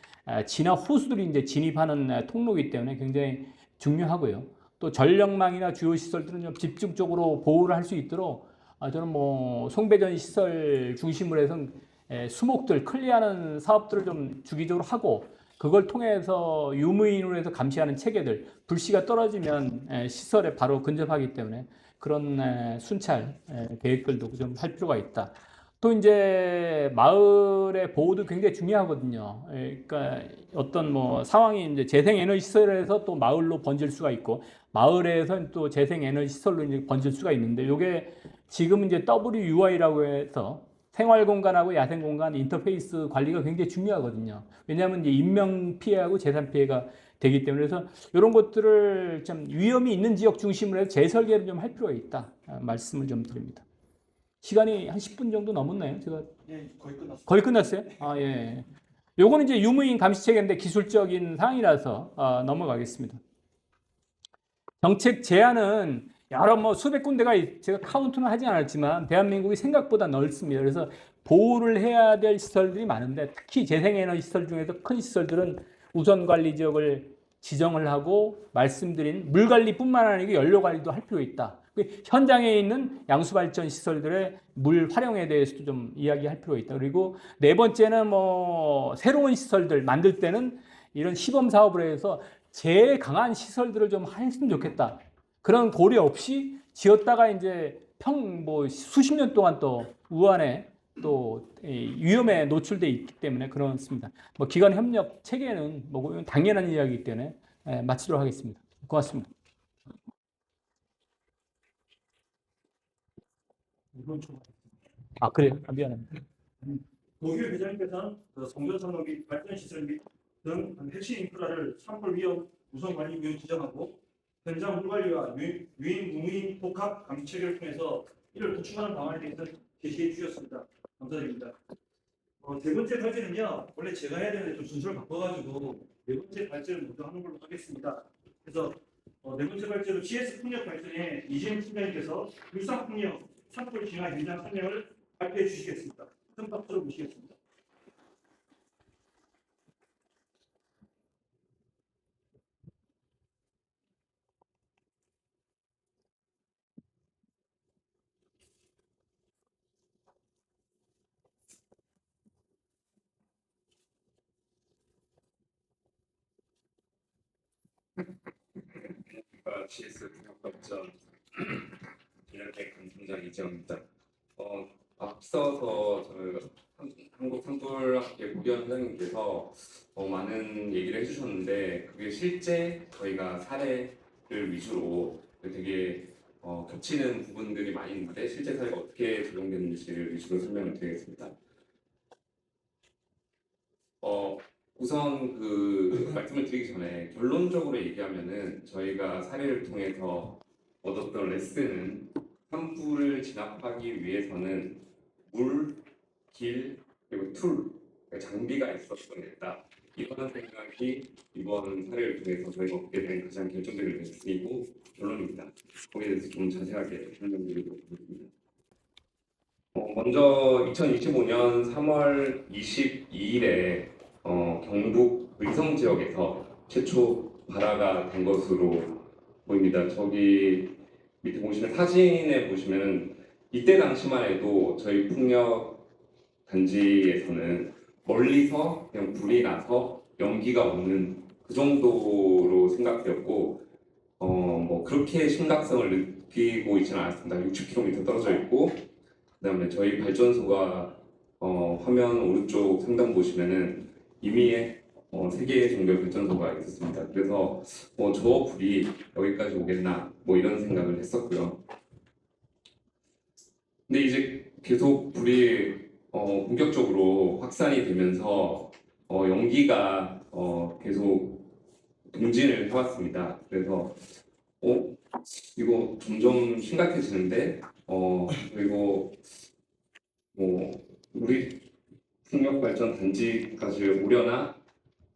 S4: 진화 호수들이 이제 진입하는 통로이기 때문에 굉장히 중요하고요. 또 전력망이나 주요 시설들은 좀 집중적으로 보호를 할 수 있도록 저는 뭐 송배전 시설 중심으로 해서 수목들 클리어하는 사업들을 좀 주기적으로 하고, 그걸 통해서 유무인으로 해서 감시하는 체계들, 불씨가 떨어지면 시설에 바로 근접하기 때문에 그런 순찰 계획들도 좀 할 필요가 있다. 또 이제 마을의 보호도 굉장히 중요하거든요. 그러니까 어떤 뭐 상황이 이제 재생에너지 시설에서 또 마을로 번질 수가 있고, 마을에서 또 재생에너지 시설로 이제 번질 수가 있는데, 이게 지금 이제 WUI라고 해서 생활공간하고 야생공간 인터페이스 관리가 굉장히 중요하거든요. 왜냐하면 이제 인명 피해하고 재산 피해가 되기 때문에, 그래서 이런 것들을 좀 위험이 있는 지역 중심으로 해서 재설계를 좀 할 필요가 있다, 말씀을 좀 드립니다. 시간이 한 10분 정도 넘었나요? 제가
S1: 거의 끝났습니다.
S4: 거의 끝났어요? 예. 요거는 이제 유무인 감시 체계인데 기술적인 사항이라서 넘어가겠습니다. 정책 제안은 여러 뭐 수백 군데가 제가 카운트는 하지 않았지만 대한민국이 생각보다 넓습니다. 그래서 보호를 해야 될 시설들이 많은데 특히 재생에너지 시설 중에서 큰 시설들은 우선 관리 지역을 지정을 하고 말씀드린 물 관리뿐만 아니고 연료 관리도 할 필요 있다. 현장에 있는 양수발전 시설들의 물 활용에 대해서도 좀 이야기할 필요가 있다. 그리고 네 번째는 뭐 새로운 시설들 만들 때는 이런 시범 사업을 해서 제일 강한 시설들을 좀 했으면 좋겠다. 그런 고려 없이 지었다가 이제 뭐 수십 년 동안 또 우한에 또 위험에 노출돼 있기 때문에 그렇습니다. 뭐 기관 협력 체계는 뭐 당연한 이야기이기 때문에 마치도록 하겠습니다. 고맙습니다. 아 그래요? 아, 미안합니다.
S1: 노규 회장님께서는 송전 산업 및 발전 시설 등 핵심 인프라를 산불 위험 우선 관리구역 지정하고 현장 물 관리와 유인 무인 복합 감시 체계를 통해서 이를 구축하는 방안에 대해서 제시해 주셨습니다. 감사드립니다. 네 번째 발제는요, 원래 제가 해야 되는데 좀 순서를 바꿔가지고 네 번째 발제를 먼저 하는 걸로 하겠습니다. 그래서 네 번째 발제로 GS 풍력 발전의 이재용 팀장님께서 울산 풍력 산불 진화 현장 설명을 발표해 주시겠습니다. 큰 박수로 모시겠습니다.
S6: GS 풍력발전 진흥택 감청장 이재영입니다. 앞서서 한국산불학회 고변 회장님께서 많은 얘기를 해주셨는데 그게 실제 저희가 사례를 위주로 되게 겹치는 부분들이 많이 있는데 실제 사례가 어떻게 적용되는지를 위주로 설명을 드리겠습니다. 우선 그 말씀을 드리기 전에 결론적으로 얘기하면은 저희가 사례를 통해서 얻었던 레슨은 산불을 진압하기 위해서는 물, 길, 그리고 툴, 그러니까 장비가 있었어야 했다. 이런 생각이 이번 사례를 통해서 저희가 얻게 된 가장 결정적인 레슨이고 결론입니다. 거기에 대해서 좀 자세하게 설명드리도록 하겠습니다. 먼저 2025년 3월 22일에 경북 의성 지역에서 최초 발화가 된 것으로 보입니다. 저기 밑에 보시면 사진에 보시면은 이때 당시만 해도 저희 풍력 단지에서는 멀리서 그냥 불이 나서 연기가 오는 그 정도로 생각되었고 뭐 그렇게 심각성을 느끼고 있지는 않았습니다. 60km 떨어져 있고 그다음에 저희 발전소가 화면 오른쪽 상단 보시면은 이미 3개 정도의 발전소가 있었습니다. 그래서 저 불이 여기까지 오겠나 뭐 이런 생각을 했었고요. 근데 이제 계속 불이 본격적으로 확산이 되면서 연기가 계속 동진을 해왔습니다. 그래서 이거 점점 심각해지는데 그리고 우리 풍력발전 단지까지 오려나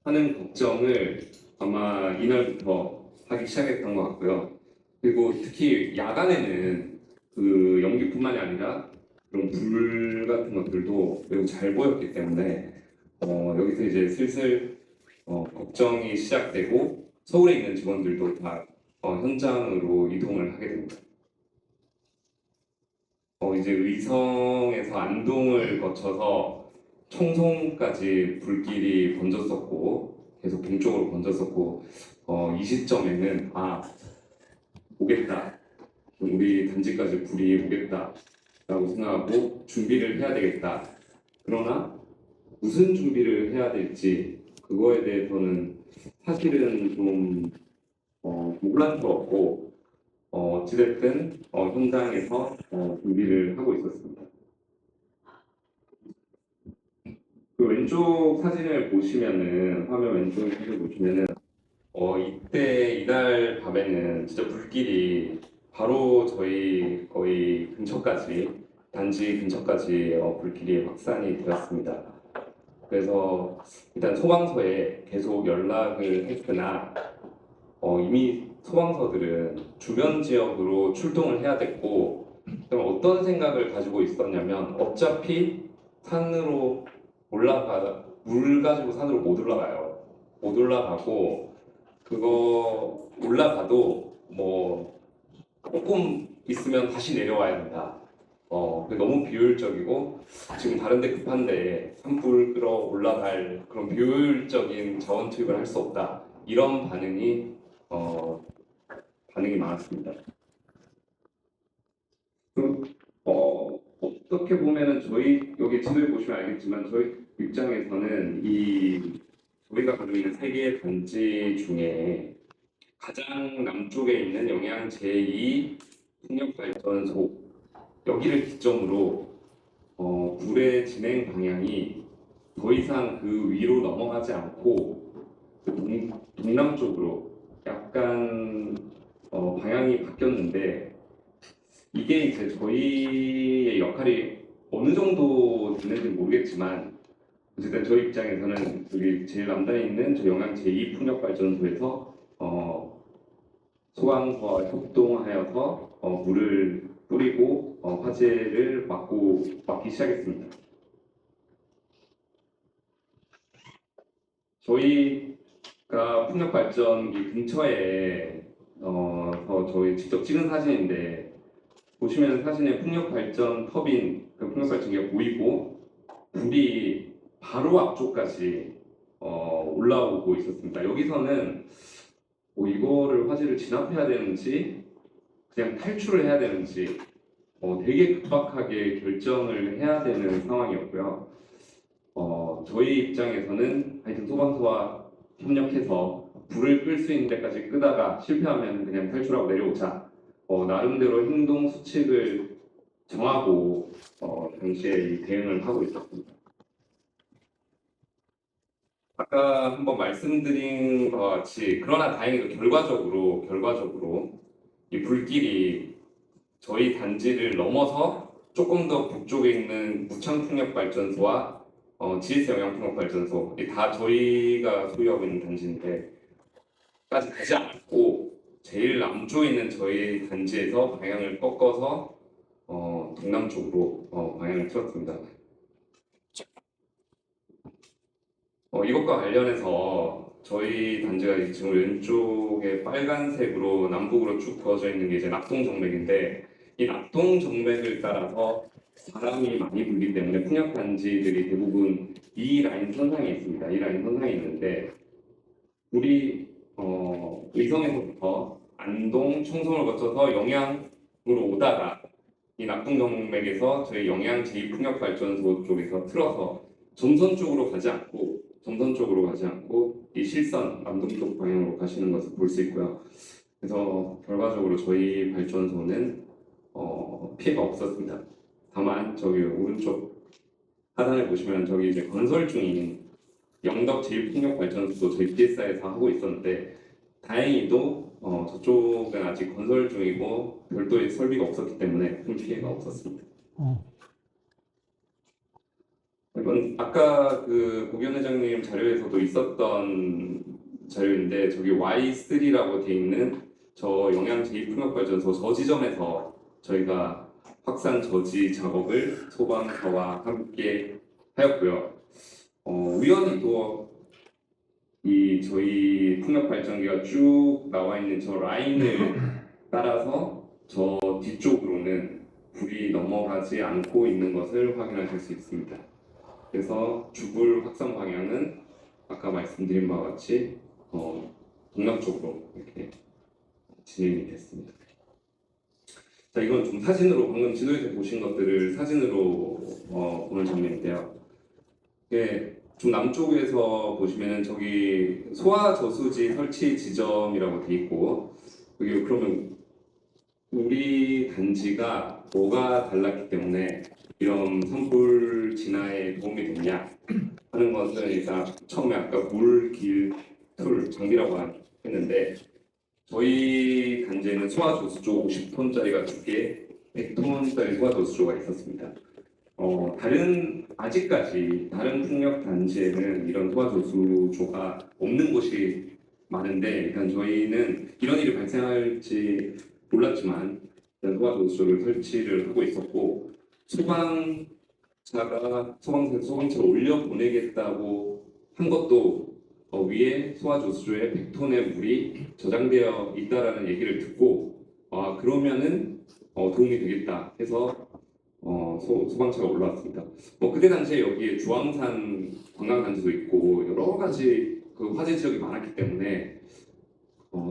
S6: 하는 걱정을 아마 이날부터 하기 시작했던 것 같고요. 그리고 특히 야간에는 그 연기뿐만이 아니라 그런 불 같은 것들도 매우 잘 보였기 때문에 여기서 이제 슬슬 걱정이 시작되고 서울에 있는 직원들도 다 현장으로 이동을 하게 됩니다. 이제 의성에서 안동을 거쳐서 청송까지 불길이 번졌었고 계속 동쪽으로 번졌었고 이 시점에는 오겠다, 우리 단지까지 불이 오겠다 라고 생각하고 준비를 해야 되겠다. 그러나 무슨 준비를 해야 될지 그거에 대해서는 사실은 좀 혼란스럽고 어찌됐든 현장에서 준비를 하고 있었습니다. 그 왼쪽 사진을 보시면은 화면 왼쪽 사진을 보시면은 이날 밤에는 진짜 불길이 바로 저희 거의 근처까지 단지 근처까지 불길이 확산이 되었습니다. 그래서 일단 소방서에 계속 연락을 했으나 이미 소방서들은 주변 지역으로 출동을 해야 됐고, 그럼 어떤 생각을 가지고 있었냐면 어차피 산으로 물 가지고 산으로 못 올라가요. 못 올라가고 그거 올라가도 뭐 조금 있으면 다시 내려와야 된다. 너무 비효율적이고 지금 다른데 급한데 산불 끌어 올라갈 그런 비효율적인 자원 투입을 할 수 없다. 이런 반응이 많았습니다. 어떻게 보면은 저희 여기 지도에 보시면 알겠지만 저희 입장에서는 저희가 가지고 있는 세 개의 단지 중에 가장 남쪽에 있는 영양 제2 풍력발전소 여기를 기점으로 불의 진행 방향이 더 이상 그 위로 넘어가지 않고 동남쪽으로 약간 방향이 바뀌었는데 이게 이제 저희의 역할이 어느 정도 되는지 모르겠지만 어쨌든 저희 입장에서는 여기 제일 남단에 있는 저 영양 제2 풍력발전소에서 소방서와 협동하여서 물을 뿌리고 화재를 막기 시작했습니다. 저희가 풍력발전기 근처에 저희 직접 찍은 사진인데 보시면 사진에 풍력발전 터빈, 그 풍력발전기가 보이고 불이 바로 앞쪽까지 올라오고 있었습니다. 여기서는 이거를 화재를 진압해야 되는지 그냥 탈출을 해야 되는지 되게 급박하게 결정을 해야 되는 상황이었고요. 저희 입장에서는 하여튼 소방서와 협력해서 불을 끌 수 있는 데까지 끄다가 실패하면 그냥 탈출하고 내려오자. 나름대로 행동 수칙을 정하고 당시에 이 대응을 하고 있었습니다. 아까 한번 말씀드린 것과 같이 그러나 다행히도 결과적으로 이 불길이 저희 단지를 넘어서 조금 더 북쪽에 있는 무창풍력발전소와 GS 영양풍력발전소 다 저희가 소유하고 있는 단지인데 까지 가지 않고 제일 남쪽에 있는 저희 단지에서 방향을 꺾어서 동남쪽으로 방향을 틀었습니다. 이것과 관련해서 저희 단지가 지금 왼쪽에 빨간색으로 남북으로 쭉 그어져 있는 게 이제 낙동정맥인데 이 낙동정맥을 따라서 바람이 많이 불기 때문에 풍력 단지들이 대부분 이 라인 선상에 있습니다. 이 라인 선상에 있는데 우리 의성에서부터 안동, 청송을 거쳐서 영양으로 오다가 이 낙동정맥에서 저희 영양 제2풍력발전소 쪽에서 틀어서 점선 쪽으로 가지 않고 이 실선 남동쪽 방향으로 가시는 것을 볼 수 있고요. 그래서 결과적으로 저희 발전소는 피해가 없었습니다. 다만 저기 오른쪽 하단에 보시면 저기 이제 건설 중인 영덕 제1풍력발전소도 저희 PSI에서 하고 있었는데 다행히도 저쪽은 아직 건설 중이고 별도의 설비가 없었기 때문에 큰 피해가 없었습니다. 이건 아까 그 고견 회장님 자료에서도 있었던 자료인데 저기 Y3라고 돼 있는 저 영양 제2풍력발전소 저 지점에서 저희가 확산 저지 작업을 소방서와 함께 하였고요. 우연히도 이 저희 풍력발전기가 쭉 나와 있는 저 라인을 따라서 저 뒤쪽으로는 불이 넘어가지 않고 있는 것을 확인하실 수 있습니다. 그래서 주불 확산 방향은 아까 말씀드린 바와 같이 동남쪽으로 이렇게 진행이 됐습니다. 자, 이건 좀 사진으로 방금 지도에서 보신 것들을 사진으로 보는 장면인데요. 이게 좀 남쪽에서 보시면은 저기 소화 저수지 설치 지점이라고 돼 있고 여기 그러면 우리 단지가 뭐가 달랐기 때문에 이런 산불 진화에 도움이 됐냐 하는 것을 일단 처음에 아까 물, 길, 툴, 장비라고 했는데 저희 단지에는 소화저수조 50톤짜리가 2개, 100톤짜리 소화저수조가 있었습니다. 아직까지 다른 풍력 단지에는 이런 소화저수조가 없는 곳이 많은데 일단 저희는 이런 일이 발생 발생할지 몰랐지만 일단 소방조수조를 설치를 하고 있었고 소방차를 올려 보내겠다고 한 것도 위에 소화조수조에 100톤의 물이 저장되어 있다라는 얘기를 듣고 그러면은 도움이 되겠다 해서 소방차가 올라왔습니다. 그때 당시에 여기에 주황산 관광단지도 있고 여러 가지 그 화재 지역이 많았기 때문에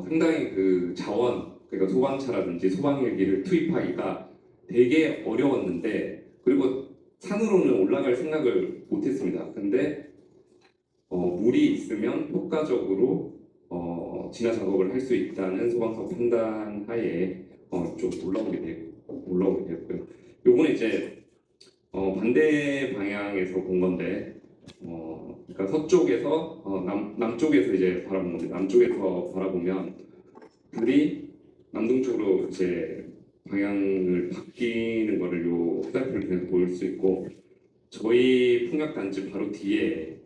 S6: 상당히 그 자원, 그러니까 소방차라든지 소방헬기를 투입하기가 되게 어려웠는데 그리고 산으로는 올라갈 생각을 못했습니다. 근데 물이 있으면 효과적으로 진화 작업을 할 수 있다는 소방서 판단 하에 좀 올라오게 되었고요. 요거는 이제 반대 방향에서 본 건데 그러니까 서쪽에서 남쪽에서 이제 바라본 건데 남쪽에서 바라보면 불이 남동쪽으로 이제 방향을 바뀌는 거를 요 화살표를 통해서 볼 수 있고 저희 풍력단지 바로 뒤에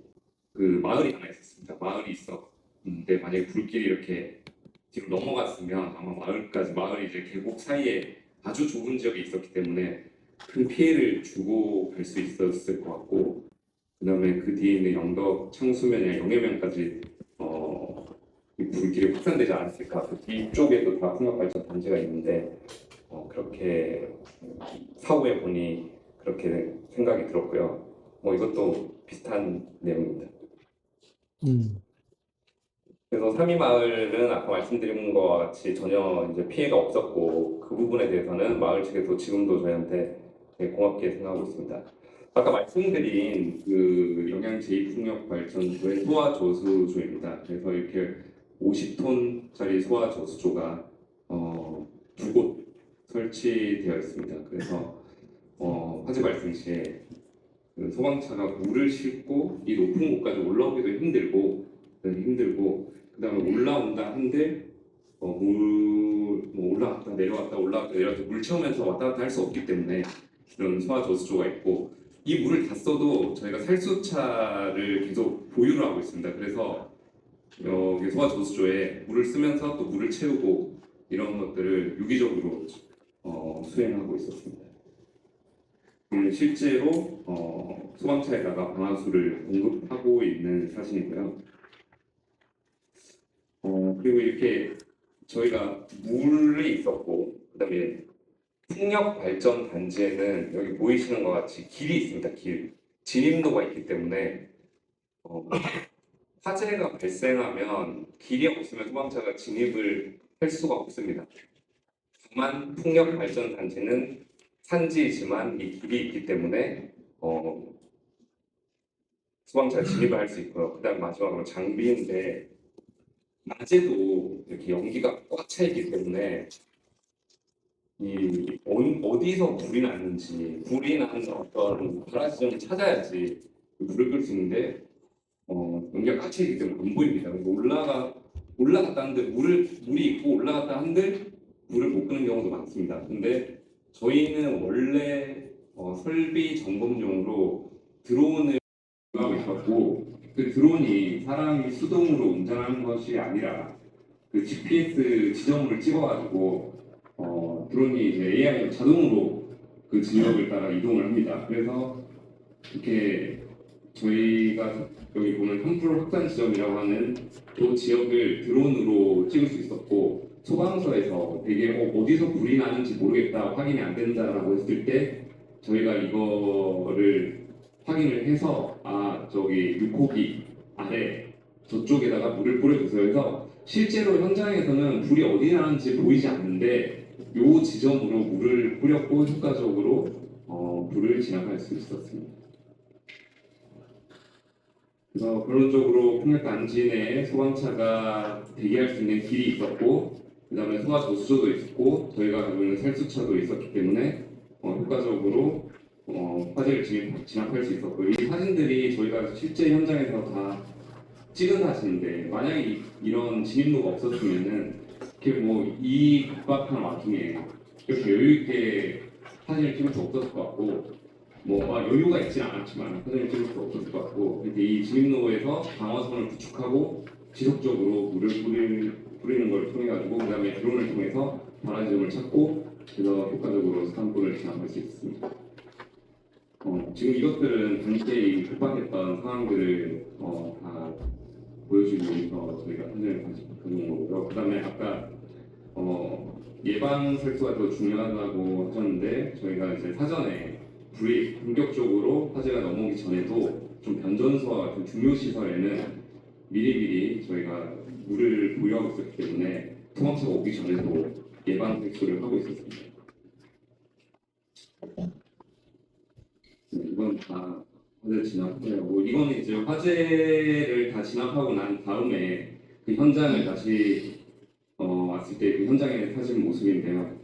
S6: 그 마을이 하나 있었습니다. 마을이 있었는데 만약에 불길이 이렇게 뒤로 넘어갔으면 아마 마을이 이제 계곡 사이에 아주 좁은 지역에 있었기 때문에 큰 피해를 주고 갈 수 있었을 것 같고 그다음에 그 뒤에 있는 영덕 창수면이나 영해면까지 이 불길이 확산되지 않았을까. 그 뒤쪽에도 다 풍력발전 단지가 있는데 그렇게 사후에 보니 그렇게 생각이 들었고요. 이것도 비슷한 내용입니다. 그래서 삼이마을은 아까 말씀드린 것과 같이 전혀 이제 피해가 없었고 그 부분에 대해서는 마을 측에서 지금도 저희한테 되게 고맙게 생각하고 있습니다. 아까 말씀드린 그 영양 제2풍력 발전소의 소화 저수조입니다. 그래서 이렇게 50톤짜리 소화 저수조가 두 곳 설치되어 있습니다. 그래서 화재 발생 시에 그 소방차가 물을 싣고 이 높은 곳까지 올라오기도 힘들고 그다음에 올라온다 한들 올라갔다 내려왔다 물 채우면서 왔다 갔다 할 수 없기 때문에 이런 소화 저수조가 있고 이 물을 다 써도 저희가 살수차를 계속 보유를 하고 있습니다. 그래서 여기 소화 저수조에 물을 쓰면서 또 물을 채우고 이런 것들을 유기적으로 수행하고 있었습니다. 실제로 소방차에다가 방화수를 공급하고 있는 사진이고요. 그리고 이렇게 저희가 물이 있었고 그다음에 풍력 발전 단지에는 여기 보이시는 것 같이 길이 있습니다. 진입로가 있기 때문에 화재가 발생하면 길이 없으면 소방차가 진입을 할 수가 없습니다. 다만 풍력 발전 단지는 산지이지만 이 길이 있기 때문에 소방차 진입을 할 수 있고요. 그다음 마지막으로 장비인데 낮에도 이렇게 연기가 꽉 차 있기 때문에 이 어디서 불이 났는지 불이 난 어떤 발화지점을 찾아야지 불을 끌 수 있는데 연기가 꽉 차 있기 때문에 안 보입니다. 올라갔다 한들 물이 있고 올라갔다 한들 불을 못 끄는 경우도 많습니다. 근데 저희는 원래 설비 점검용으로 드론을 하고 있었고 그 드론이 사람이 수동으로 운전하는 것이 아니라 그 GPS 지점을 찍어가지고 드론이 이제 AI 자동으로 그 지역을 따라 이동을 합니다. 그래서 이렇게 저희가 여기 보면 산불 확산 지점이라고 하는 그 지역을 드론으로 찍을 수 있었고 소방서에서 되게 어디서 불이 나는지 모르겠다 확인이 안 된다라고 했을 때 저희가 이거를 확인을 해서 저기 6호기 아래 저쪽에다가 물을 뿌려주세요 해서 실제로 현장에서는 불이 어디 나는지 보이지 않는데 요 지점으로 물을 뿌렸고 효과적으로 불을 진압할 수 있었습니다. 그래서 결론적으로 풍력단지 내에 소방차가 대기할 수 있는 길이 있었고 그 다음에 소화 저수조도 있었고 저희가 가지고 있는 살수차도 있었기 때문에 효과적으로 화재를 진압할 수 있었고 이 사진들이 저희가 실제 현장에서 다 찍은 사진인데 만약에 이런 진입로가 없었으면은 이렇게 이 급박한 와중에 이렇게 여유 있게 사진을 찍을 수 없었을 것 같고 여유가 있지는 않았지만 사진을 찍을 수 없었을 것 같고 이렇게 이 진입로에서 방어선을 구축하고 지속적으로 물을 뿌릴 뿌리는 걸 통해 가지고 그다음에 드론을 통해서 발화 지점을 찾고 그래서 효과적으로 산불을 진압할 수 있습니다. 지금 이것들은 당시에 이 급박했던 상황들을 다 보여주기 위해서 저희가 현장에 가져온 거고요. 그다음에 아까 예방 설수가 더 중요하다고 하셨는데 저희가 이제 사전에 불이 본격적으로 화재가 넘어오기 전에도 좀 변전소와 같은 중요 시설에는 미리미리 저희가 물을 보유하고 있었기 때문에 소방차가 오기 전에도 예방 설수를 하고 있었습니다. 네, 이건 다 화재 진압이고 이거는 이제 화재를 다 진압하고 난 다음에 그 현장을 다시 왔을 때 그 현장에 사진 모습인데요.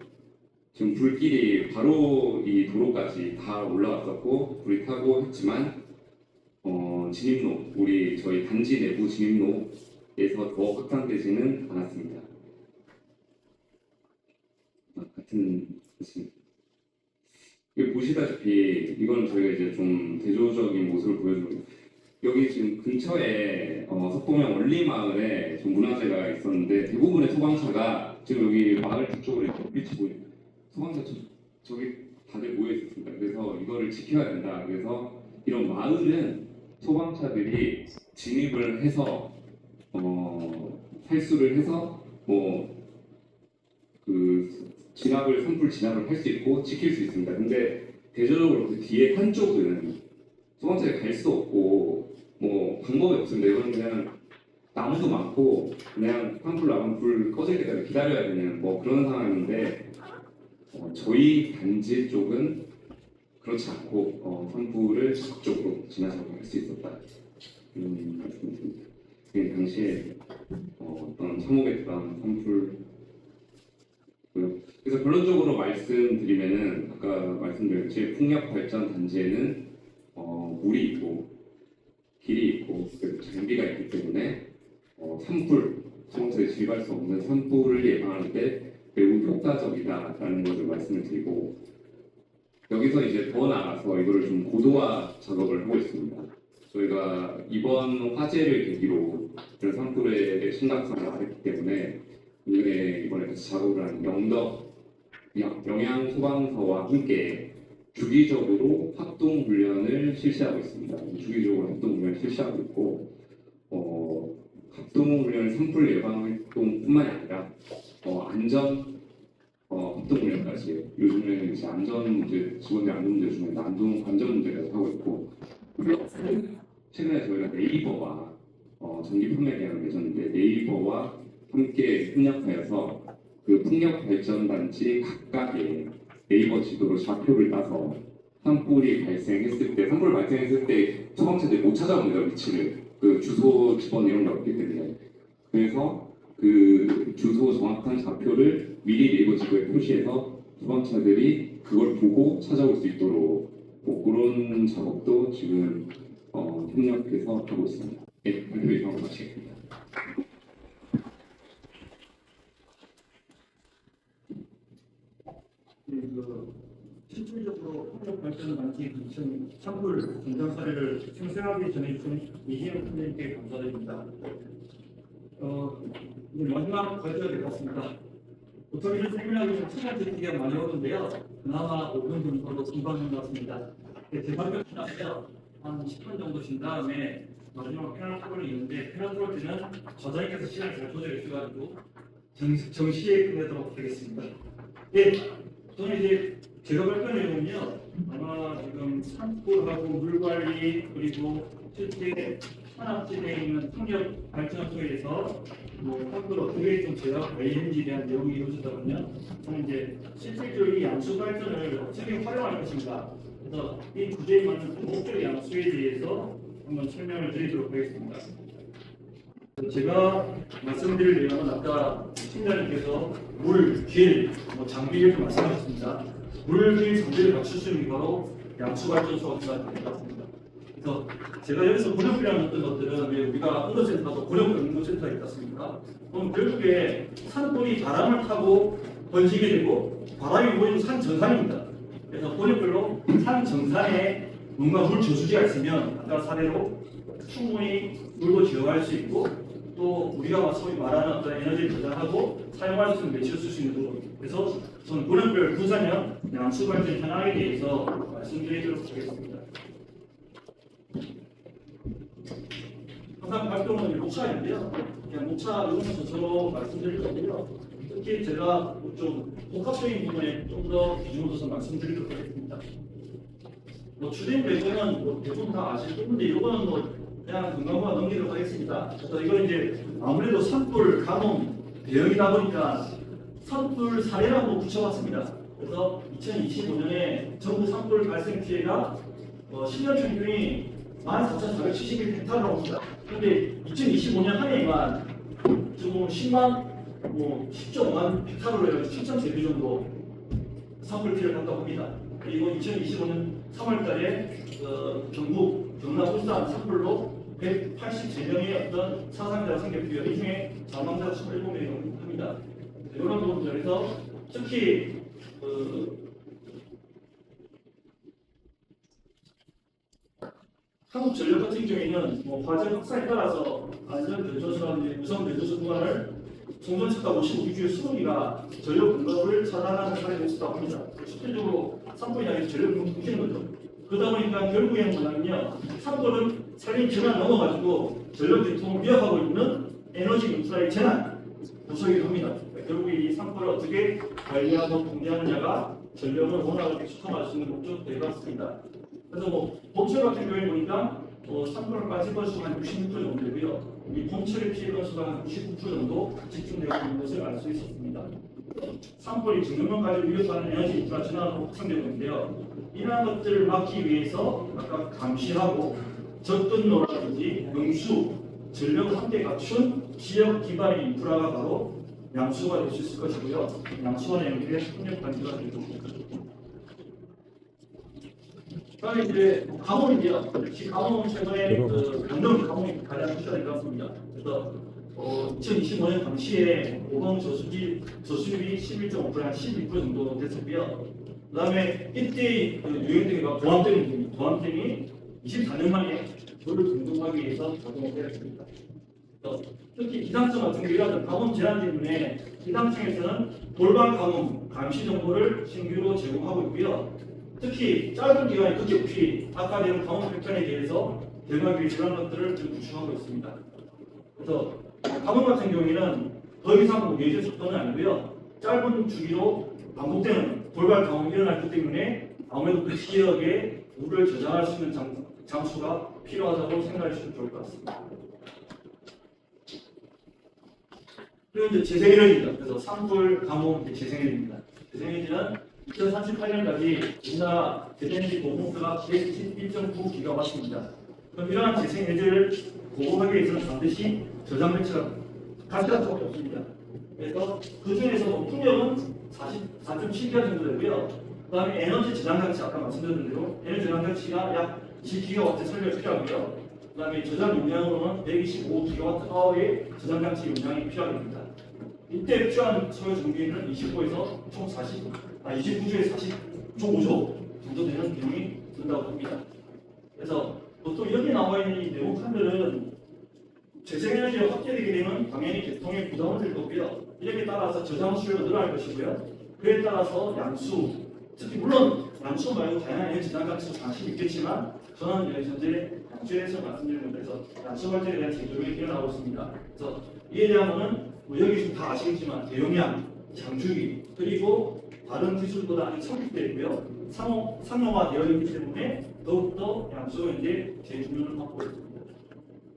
S6: 지금 불길이 바로 이 도로까지 다 올라왔었고 불이 타고 했지만 진입로 저희 단지 내부 진입로에서 더 확산되지는 않았습니다. 같은 것입니다. 여기 보시다시피 이건 저희가 이제 좀 대조적인 모습을 보여주고 여기 지금 근처에 석동면 원리마을에 좀 문화재가 있었는데 대부분의 소방차가 지금 여기 마을 뒤쪽으로 이렇게 위치고 있는 소방차 저기 다들 모여 있었습니다. 그래서 이거를 지켜야 된다. 그래서 이런 마을은 소방차들이 진입을 해서 탈수를 해서 산불 진압을 할 수 있고 지킬 수 있습니다. 근데 대조적으로 그 뒤에 한쪽은 소방차에 갈 수도 없고 방법이 없습니다. 이건 그냥 나무도 많고 그냥 산불 나면 불 꺼질 때까지 기다려야 되는 그런 상황인데 저희 단지 쪽은 그렇지 않고 산불을 적극적으로 진화적으로 할 수 있었다. 말씀드립니다. 당시에 어떤 참혹했던 산불 그래서 결론적으로 말씀드리면은 아까 말씀드렸듯이 풍력 발전 단지에는 물이 있고 길이 있고 장비가 있기 때문에 소방차에 진입할 수 없는 산불을 예방하는 데 매우 효과적이다라는 것을 말씀을 드리고 여기서 이제 더 나아가서 이거를 좀 고도화 작업을 하고 있습니다. 저희가 이번 화재를 계기로 이런 산불의 심각성을 알았기 때문에 이번에 같이 작업을 한 영양소방서와 함께 주기적으로 합동 훈련을 실시하고 있습니다. 주기적으로 합동 훈련을 실시하고 있고 합동 훈련 산불 예방 활동뿐만이 아니라 안전 합동 훈련까지 요즘에는 이제 안전 문제 직원들 안전 문제 중에 안전 문제를 하고 있고 최근에 저희가 네이버와 전기 판매 계약을 맺었는데 네이버와 함께 협력하여서 그 풍력 발전 단지 각각의 네이버 지도로 좌표를 따서 산불 발생했을 때 소방차들이 못 찾아옵니다. 위치를 그 주소 집어넣는 이런 게 없기 때문에 그래서 그 주소 정확한 좌표를 미리 네이버 지도에 표시해서 소방차들이 그걸 보고 찾아올 수 있도록 그런 작업도 지금 협력해서 하고 있습니다. 네, 발표 이상으로 마치겠습니다.
S1: 실질적으로 풍력 발전 단지 근처 산불 현장 사례를 생생하게 전해주신 이희영 선생님께 감사드립니다. 이제 마지막 발표가 될 것 같습니다. 보통 이런 세미나를 시간 제기가 많이 오는데요. 그나마 5분 정도로 성공한 것 같습니다. 제 발표 끝나면 한 10분 정도 쉰 다음에 마지막 패널 토론이 있는데 패널 토론 때는 과장님께서 시간을 잘 조절해 주셔가지고 정시에 끝내도록 하겠습니다. 예, 저는 이제 제가 발표 내용은요, 아마 지금 산불하고 물관리 그리고 실제 산업지대에 있는 풍력 발전소에서 산불 어떻게 좀 제어가 되는지에 대한 내용이 이루어졌다면요, 저는 이제 실질적으로 이 양수 발전을 어떻게 활용할 것인가, 그래서 이 주제에 맞는 궁극적 양수에 대해서 한번 설명을 드리도록 하겠습니다. 제가 말씀드릴 내용은 아까 팀장님께서 물, 길, 장비를 좀 말씀하셨습니다. 물, 길, 장비를 갖출 수 있는 게 바로 양수발전소가 될것 같습니다. 그래서 제가 여기서 고력이라는 어떤 것들은 왜 우리가 응급센터도 고력 응급센터가 있지 않습니까? 그럼 결국에 산불이 바람을 타고 번지게 되고 바람이 모이는 산 정상입니다. 그래서 고력별로 산 정상에 뭔가 물 저수지가 있으면 아까 사례로 충분히 물도 제어할 수 있고 또 우리가 소위 말하는 어떤 에너지를 저장하고 사용할 수 있는 매체를 쓸 수 있는 부분. 그래서 저는 분원별 분산형 양수 발전 현황에 대해서 말씀드리도록 하겠습니다. 항상 발표는 목차인데요. 그냥 목차 이것만 전체로 말씀드릴 거고요. 특히 제가 좀 복합적인 부분에 좀 더 비중을 둬서 말씀드리도록 하겠습니다. 뭐 추진 배경은 뭐 대부분 다 아실 부분인데 이거는 뭐 그냥 금방금방 넘기도록 하겠습니다. 그래서 이건 이제 아무래도 산불 가뭄 대형이다 보니까 산불 사례라고 붙여봤습니다. 그래서 2025년에 전국 산불 발생 피해가 10년 평균이 14,471헥타르라고 합니다. 그런데 2025년 한 해에만 지금 10.5만 헥타르로 해가지고 7,000제비 정도 산불 피해를 봤다고 합니다. 그리고 2025년 3월달에 경북, 경남, 울산 산불로 183명의 어떤 사상자가 생겼고요. 이 중에 사망자가 27명이 합니다. 이런 부분들에서 특히 한국전력 같은 경우에는 화재 확산에 따라서 안전 변조소라든지 무선 변조소 구간을 송전차가 55기 중에 20기가 전력 공급을 차단하는 사례가 있었다고 합니다. 실질적으로 산불이 나게 전력 공급이 끊기는 거죠. 그러다 보니까 결국에는 뭐냐면요, 산불은 살림 재난을 넘어가지고 전력 대통을 위협하고 있는 에너지 인프라의 재난 요소이기도 합니다. 결국 이 산불을 어떻게 관리하고 통제하느냐가 전력을 원활하게 수통할 수 있는 목적이 될 것 같습니다. 그래서 봄철 같은 경우에 보니까 산불 빠진 건수가 한 66% 정도 되고요. 이 봄철의 피해 건수가 한 99% 정도 집중되고 있는 것을 알 수 있었습니다. 산불이 증명까지 위협하는 에너지 인프라 전환으로 확산되고 있는데요. 이러한 것들을 막기 위해서 아까 감시하고 접근로라든지 응수, 전력을 함께 갖춘 지역 기반의 인프라가 바로 양수가 될 수 있을 것이고요. 양수와 연계된 협력 관계가 될 것입니다. 그다음에 이제 가뭄인데요. 역시 가뭄은 최근에 강릉 가뭄이 가장 숫자가 일어났습니다. 그래서 2025년 당시에 오봉 저수율이 11.5%, 한 12% 정도 됐었고요. 그다음에 이때 유행되기가 도암댐이 24년 만에 물을 공급하기 위해서 작동을 했습니다. 특히 기상청 같은 경우에는 가뭄 재난 때문에 기상청에서는 돌발 가뭄 감시 정보를 신규로 제공하고 있고요. 특히 짧은 기간에 급격히 악화되는 가뭄 패턴에 대해서 대응하기 위해 이런 것들을 구축하고 있습니다. 그래서 가뭄 같은 경우에는 더 이상 예전 속도는 아니고요. 짧은 주기로 반복되는 돌발 가뭄이 일어나기 때문에 아무래도 그 지역에 물을 저장할 수 있는 장소가 필요하다고 생각해 주시면 좋을 것 같습니다. 그리고 이제 재생에너지입니다. 그래서 산불, 가뭄, 재생에너지입니다. 재생에너지는 2038년까지 우리나라 재생에너지 보급수가 111.9기가와트입니다. 그럼 이러한 재생에너지를 보급하기 위해서는 반드시 저장 매체가 가스가 수밖에 없습니다. 그래서 그 중에서 풍력은 4.7기가 정도 되고요. 그 다음에 에너지 저장 장치, 아까 말씀드린 대로 에너지 저장 장치가 약 10기가와트 설비가 필요하고요. 그 다음에 저장 용량으로는 125기가와트의 저장 장치 용량이 필요합니다. 이때 필요한 소요 전기는 25에서 총 29주에 45조 정도 되는 비용이 든다고 합니다. 그래서 보통 여기 나와 있는 이 내용칸들은 재생에너지가 확대되게 되면 당연히 개통에 부담을 줄 거고요. 이렇게 따라서 저장 수요가 늘어날 것이고요. 그에 따라서 양수, 특히 물론 양수 말고 다양한 에너지 저장 장치도 관심이 있겠지만 저는 현재 양수에 대해서 말씀드리는 데서 양수 발전에 대한 제조력이 일어나고 있습니다. 그래서 이에 대한 여기 지금 다 아시겠지만 대용량, 장주기 그리고 다른 기술보다 아직 성숙되어 있고요. 상용화되어 있기 때문에 더욱더 양수가 이제 재주문을 받고 있습니다.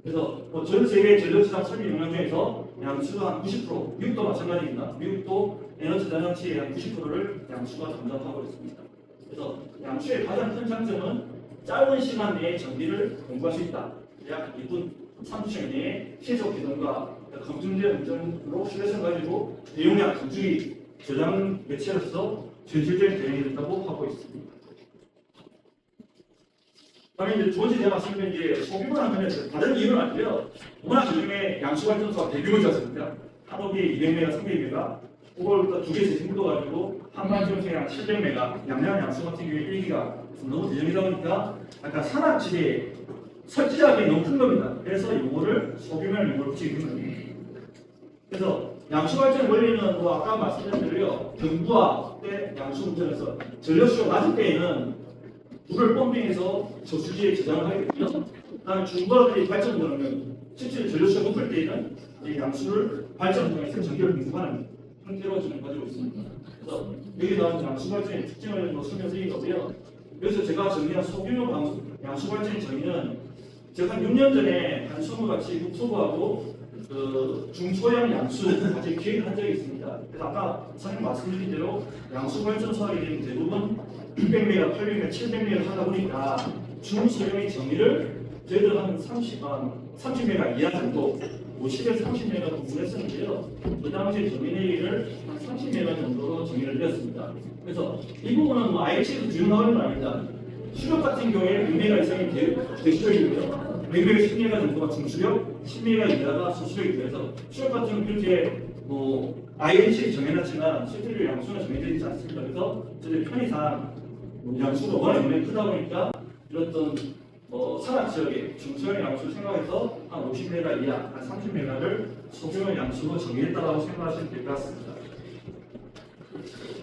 S1: 그래서 전 세계 전력시장 설비 용량 중에서 양수가 한 90%, 미국도 마찬가지입니다. 미국도 에너지 저장장치의 한 90%를 양수가 담당하고 있습니다. 그래서 양수의 가장 큰 장점은 짧은 시간 내에 전기를 공부할 수 있다. 약 2분 30초 내에 신속 기동과 검증된 운전으로 신뢰성 가지고 대용량 강주기 저장 매체로서 전실적인 대응이 된다고 하고 있습니다. 그다음에 이제 두 번째 제가 말씀드린 게 소규모라는 면에서 다른 이유는 아니고요. 워낙 요즘에 양수 발전소가 대규모지 않습니까? 한옥에 200메가, 300메가, 그걸 두 개 재생도 가지고 한반지역에 한 700메가, 양양 양수 같은 경우에 1기가 너무 대형이다 보니까 약간 산악지대 설치자금이 너무 큰 겁니다. 그래서 이거를 소규모를 이걸 붙이는 겁니다. 그래서 양수발전 원리는 뭐 아까 말씀드린 대로요. 경부와 때 양수 운전에서 전력수가 낮을 때에는 물을 펌핑해서 저수지에 저장을 하게 되고요. 그다음에 중부하들이 발전을 하면 실제 전력수가 높을 때에는 이 양수를 발전을 통해서 전기를 공급하는 형태로 지금 가지고 있습니다. 그래서 여기 나온 양수발전의 특징을 뭐 설명드린 거고요. 그래서 제가 정리한 소규모 양수발전의 정의는 제가 한 6년 전에 한수무 같이 국토부하고 중소형 양수 같이 기획을 한 적이 있습니다. 그래서 아까 선생님 말씀드린 대로 양수 발전소 하게 되면 대부분 600메가, 800메가, 700메가 하다 보니까 중소형의 정의를 저희들 한 30메가 이하 정도 50에서 30메가 정도 했었는데요. 그 당시에 정의 내리를 한 30메가 정도로 정의를 내렸습니다. 그래서 이 부분은 뭐 IH에서 주요 나오는 건 아닙니다. 수력 같은 경우에 6메가 이상이 대수력이고요. 100메가 10메가 정도가 중수력, 10메가 이하가 소수력이 돼서 수력 같은 경우는 그렇게 뭐 IH에 정해놨지만 실제로 양수는 정해져 있지 않습니다. 그래서 저희 편의상 양수가 워낙 용량이 크다 보니까 이런 산악 지역의 중소형 양수를 생각해서 한 50메가 이하, 한 30메가를 소규모 양수로 정의했다고 생각하시면 될 것 같습니다.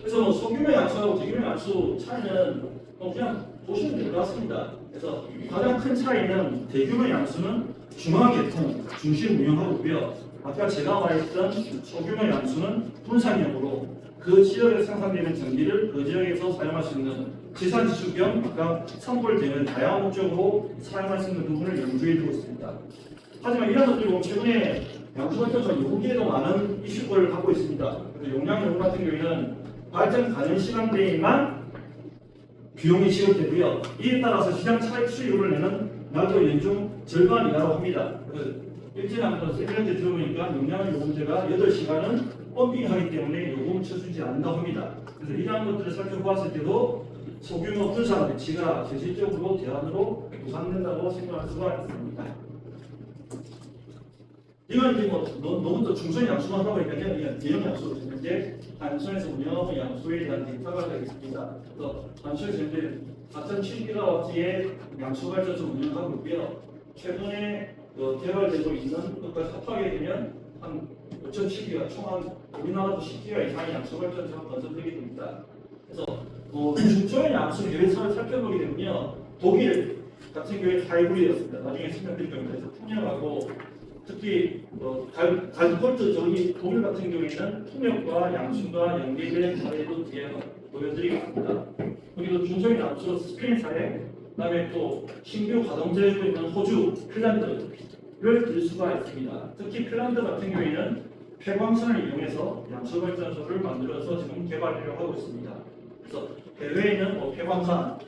S1: 그래서 뭐 소규모 양수하고 대규모 양수 차이는 그냥 보시면 될 것 같습니다. 그래서 가장 큰 차이는 대규모 양수는 중앙계통, 중심 운영하고 있고요. 아까 제가 말했던 소규모 양수는 분산형으로 그 지역에 생산되는 전기를 그 지역에서 사용할 수 있는 지산지수 겸 아까 선불되는 다양한 목적으로 사용할 수 있는 부분을 염두에 두고 있습니다. 하지만 이런 것들이 최근에 양수발전소가 여기에도 많은 이슈를 갖고 있습니다. 그래서 용량 요구 같은 경우에는 발전 가능 시간대에만 비용이 지급되고요. 이에 따라서 시장 차익 수익을 내는 날도 연중 절반 이하로 합니다. 일전에 한번 세미나때 들어보니까 용량 요금제가 8시간은 펌핑하기 때문에 요금을 쳐주지 않는다고 합니다. 그래서 이러한 것들을 살펴보았을 때도 소규모 분산 배치가 실질적으로 대안으로 구상된다고 생각할 수가 있습니다. 이건 이제 뭐 너무 또 중소형 양수만 하다 보니까요. 이건 대형 양수 현재 한천에서 운영하는 양수에 대한 데이터가 되겠습니다. 그래서 한천에서 현재 4.7GW의 양수 발전소 운영하고 있고요. 최근에 개발되고 있는 것까지 합하게 되면 한 5.7GW, 총 우리나라도 10GW 이상의 양수 발전소가 건설되게 됩니다. 그래서 중소형 양수 계획서를 살펴보게 되면요, 독일 같은 경우에 하이브리드였습니다. 나중에 설명드릴 겁니다. 그래서 풍력하고 특히 갈드폴트 저기 독일 같은 경우에는 풍력과 양수가 연계된 사례도 뒤에 보여드리겠습니다. 여기도 중소형 양수로 스페인 사례, 그다음에 또 신규 가동제로 있는 호주, 핀란드를 들 수가 있습니다. 특히 핀란드 같은 경우에는 폐광선을 이용해서 양수 발전소를 만들어서 지금 개발하려고 하고 있습니다. 그래서 해외에는 폐광산,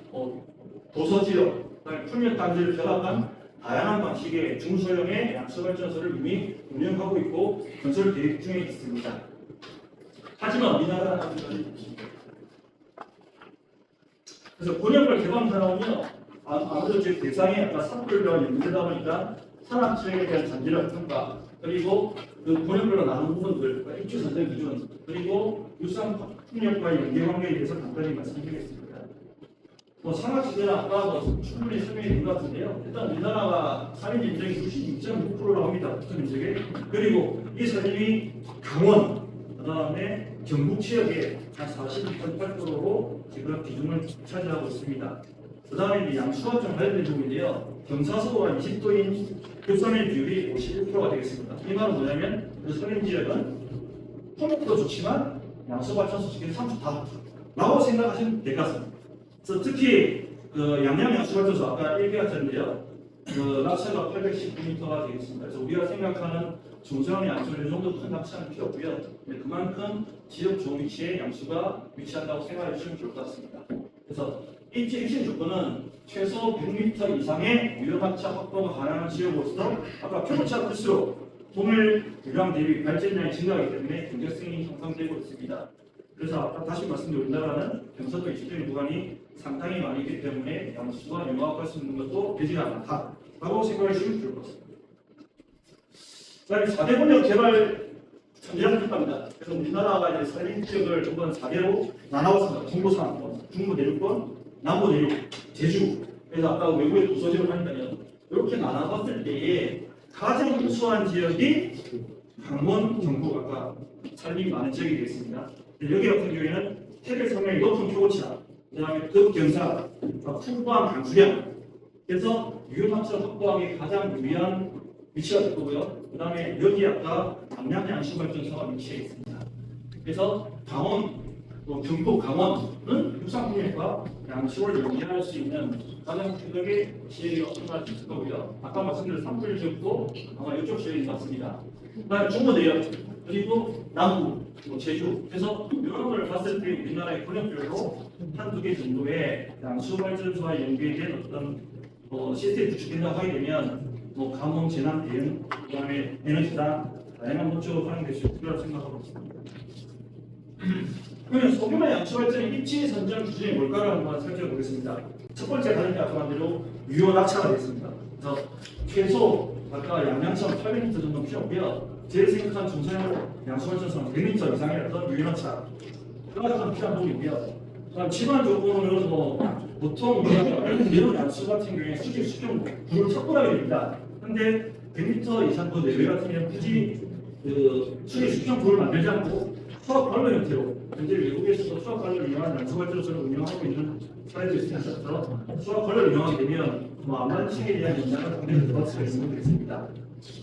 S1: 도서지역, 풍력 단지를 결합한 다양한 방식의 중소형의 양수 발전소를 이미 운영하고 있고 건설 계획 중에 있습니다. 하지만 우리나라는 아직까지 없습니다. 그래서 본역별 개방 산업은요, 아무래도 제 대상이 아까 산불과 연계되다 보니까 산업 지역에 대한 잔재력 평가, 그리고 그 본역별로 나눈 부분들, 입주 선정 기준, 그리고 유상 풍력과 연계 관계에 대해서 간단히 말씀드리겠습니다. 산업시대는 아까 충분히 설명이 된 것 같은데요. 일단 우리나라가 살인 인정이 96.6%라고 합니다. 부천 인정에. 그리고 이 살인이 강원, 그 다음에 경북 지역에 한 42.8%로 지금 비중을 차지하고 있습니다. 그 다음에 양수와 좀 관련된 부분인데요. 경사도가 20도인 교산의 비율이 51%가 되겠습니다. 이 말은 뭐냐면 그 살인 지역은 풍력도 좋지만 양수 발전소 지역이 참 좋다라고 생각하시면 될 것 같습니다. 그래서 특히 양양 양수발전소 아까 1기가짜리인데요. 낙차가 819m가 되겠습니다. 그래서 우리가 생각하는 중소형 양수는 이 정도 큰 낙차는 필요 없고요. 그만큼 지역 좋은 위치에 양수가 위치한다고 생각해 주시면 좋을 것 같습니다. 그래서 입지 핵심 조건은 최소 100m 이상의 유효낙차 확보가 가능한 지역으로서 아까 표고차가 클수록 동일 유량 대비 발전량이 증가하기 때문에 경제성이 형성되고 있습니다. 그래서 아까 다시 말씀드린 우리나라는 경사도 입지적인 구간이 상당히 많이 있기 때문에 양수가 영화할 수 있는 것도 되지가 않다라고 생각해 주시면 좋을 것 같습니다. 그다음에 4대 본역 개발 전략 평가입니다. 그래서 우리나라가 이제 산림 지역을 전부 4개로 나눠봤습니다. 중부산, 중부 내륙권, 남부 내륙, 제주. 그래서 아까 외국에 도서지역을 하니까요. 이렇게 나눠봤을 때에 가장 우수한 지역이 강원, 경북 아까 산림이 많은 지역이 되겠습니다. 여기 같은 경우에는 태백 산맥이 높은 표고차, 그다음에 급경사, 풍부한 강수량, 그래서 유연합성 확보하기 가장 유리한 위치가 될 거고요. 그다음에 여기 아까 남양 양수발전소가 위치해 있습니다. 그래서 강원, 경북 강원은 육상폭력과 양수를 연계할 수 있는 가장 최적의 지역이 어떤가 있을 거고요. 아까 말씀드린 산불 지역도 아마 이쪽 지역인 것 같습니다. 그다음에 중부대역 그리고 남부, 제주. 그래서 이런 걸 봤을 때 우리나라의 권역별로 한두 개 정도의 양수발전소와 연계된 어떤 시스템 구축된다고 하게 되면 감원 재난 대응, 그다음에 에너지당 다양한 목적으로 활용될 수 있을 거라고 생각하고 있습니다. 그러면 소규모 양수발전의 입지 선정 기준이 뭘까를 한번 살펴 보겠습니다. 첫 번째 다른 게 아까 말대로 유효 낙차가 되겠습니다. 그래서 최소 아까 양양처럼 800m 정도 필요하고요. 제일 생각한 중소형 양수발전소는 100m 이상의 어떤 유효 낙차 그것은 필요한 부분이고요. 그다음 집안 조건으로는 보통 이런 양수 같은 경우에 수직 수평 불을 척벌하게 됩니다. 근데 100m 이상 그 내외 같은 경우는 굳이 수직 수평 불을 만들지 않고 수압 관로 형태로 현재 외국에서도 수압 관로를 이용한 양수발전소를 운영하고 있는 사례도 있습니다. 수압 관로를 이용하게 되면 안만층에 대한 영향을 상당히 덜 받을 수가 있습니다.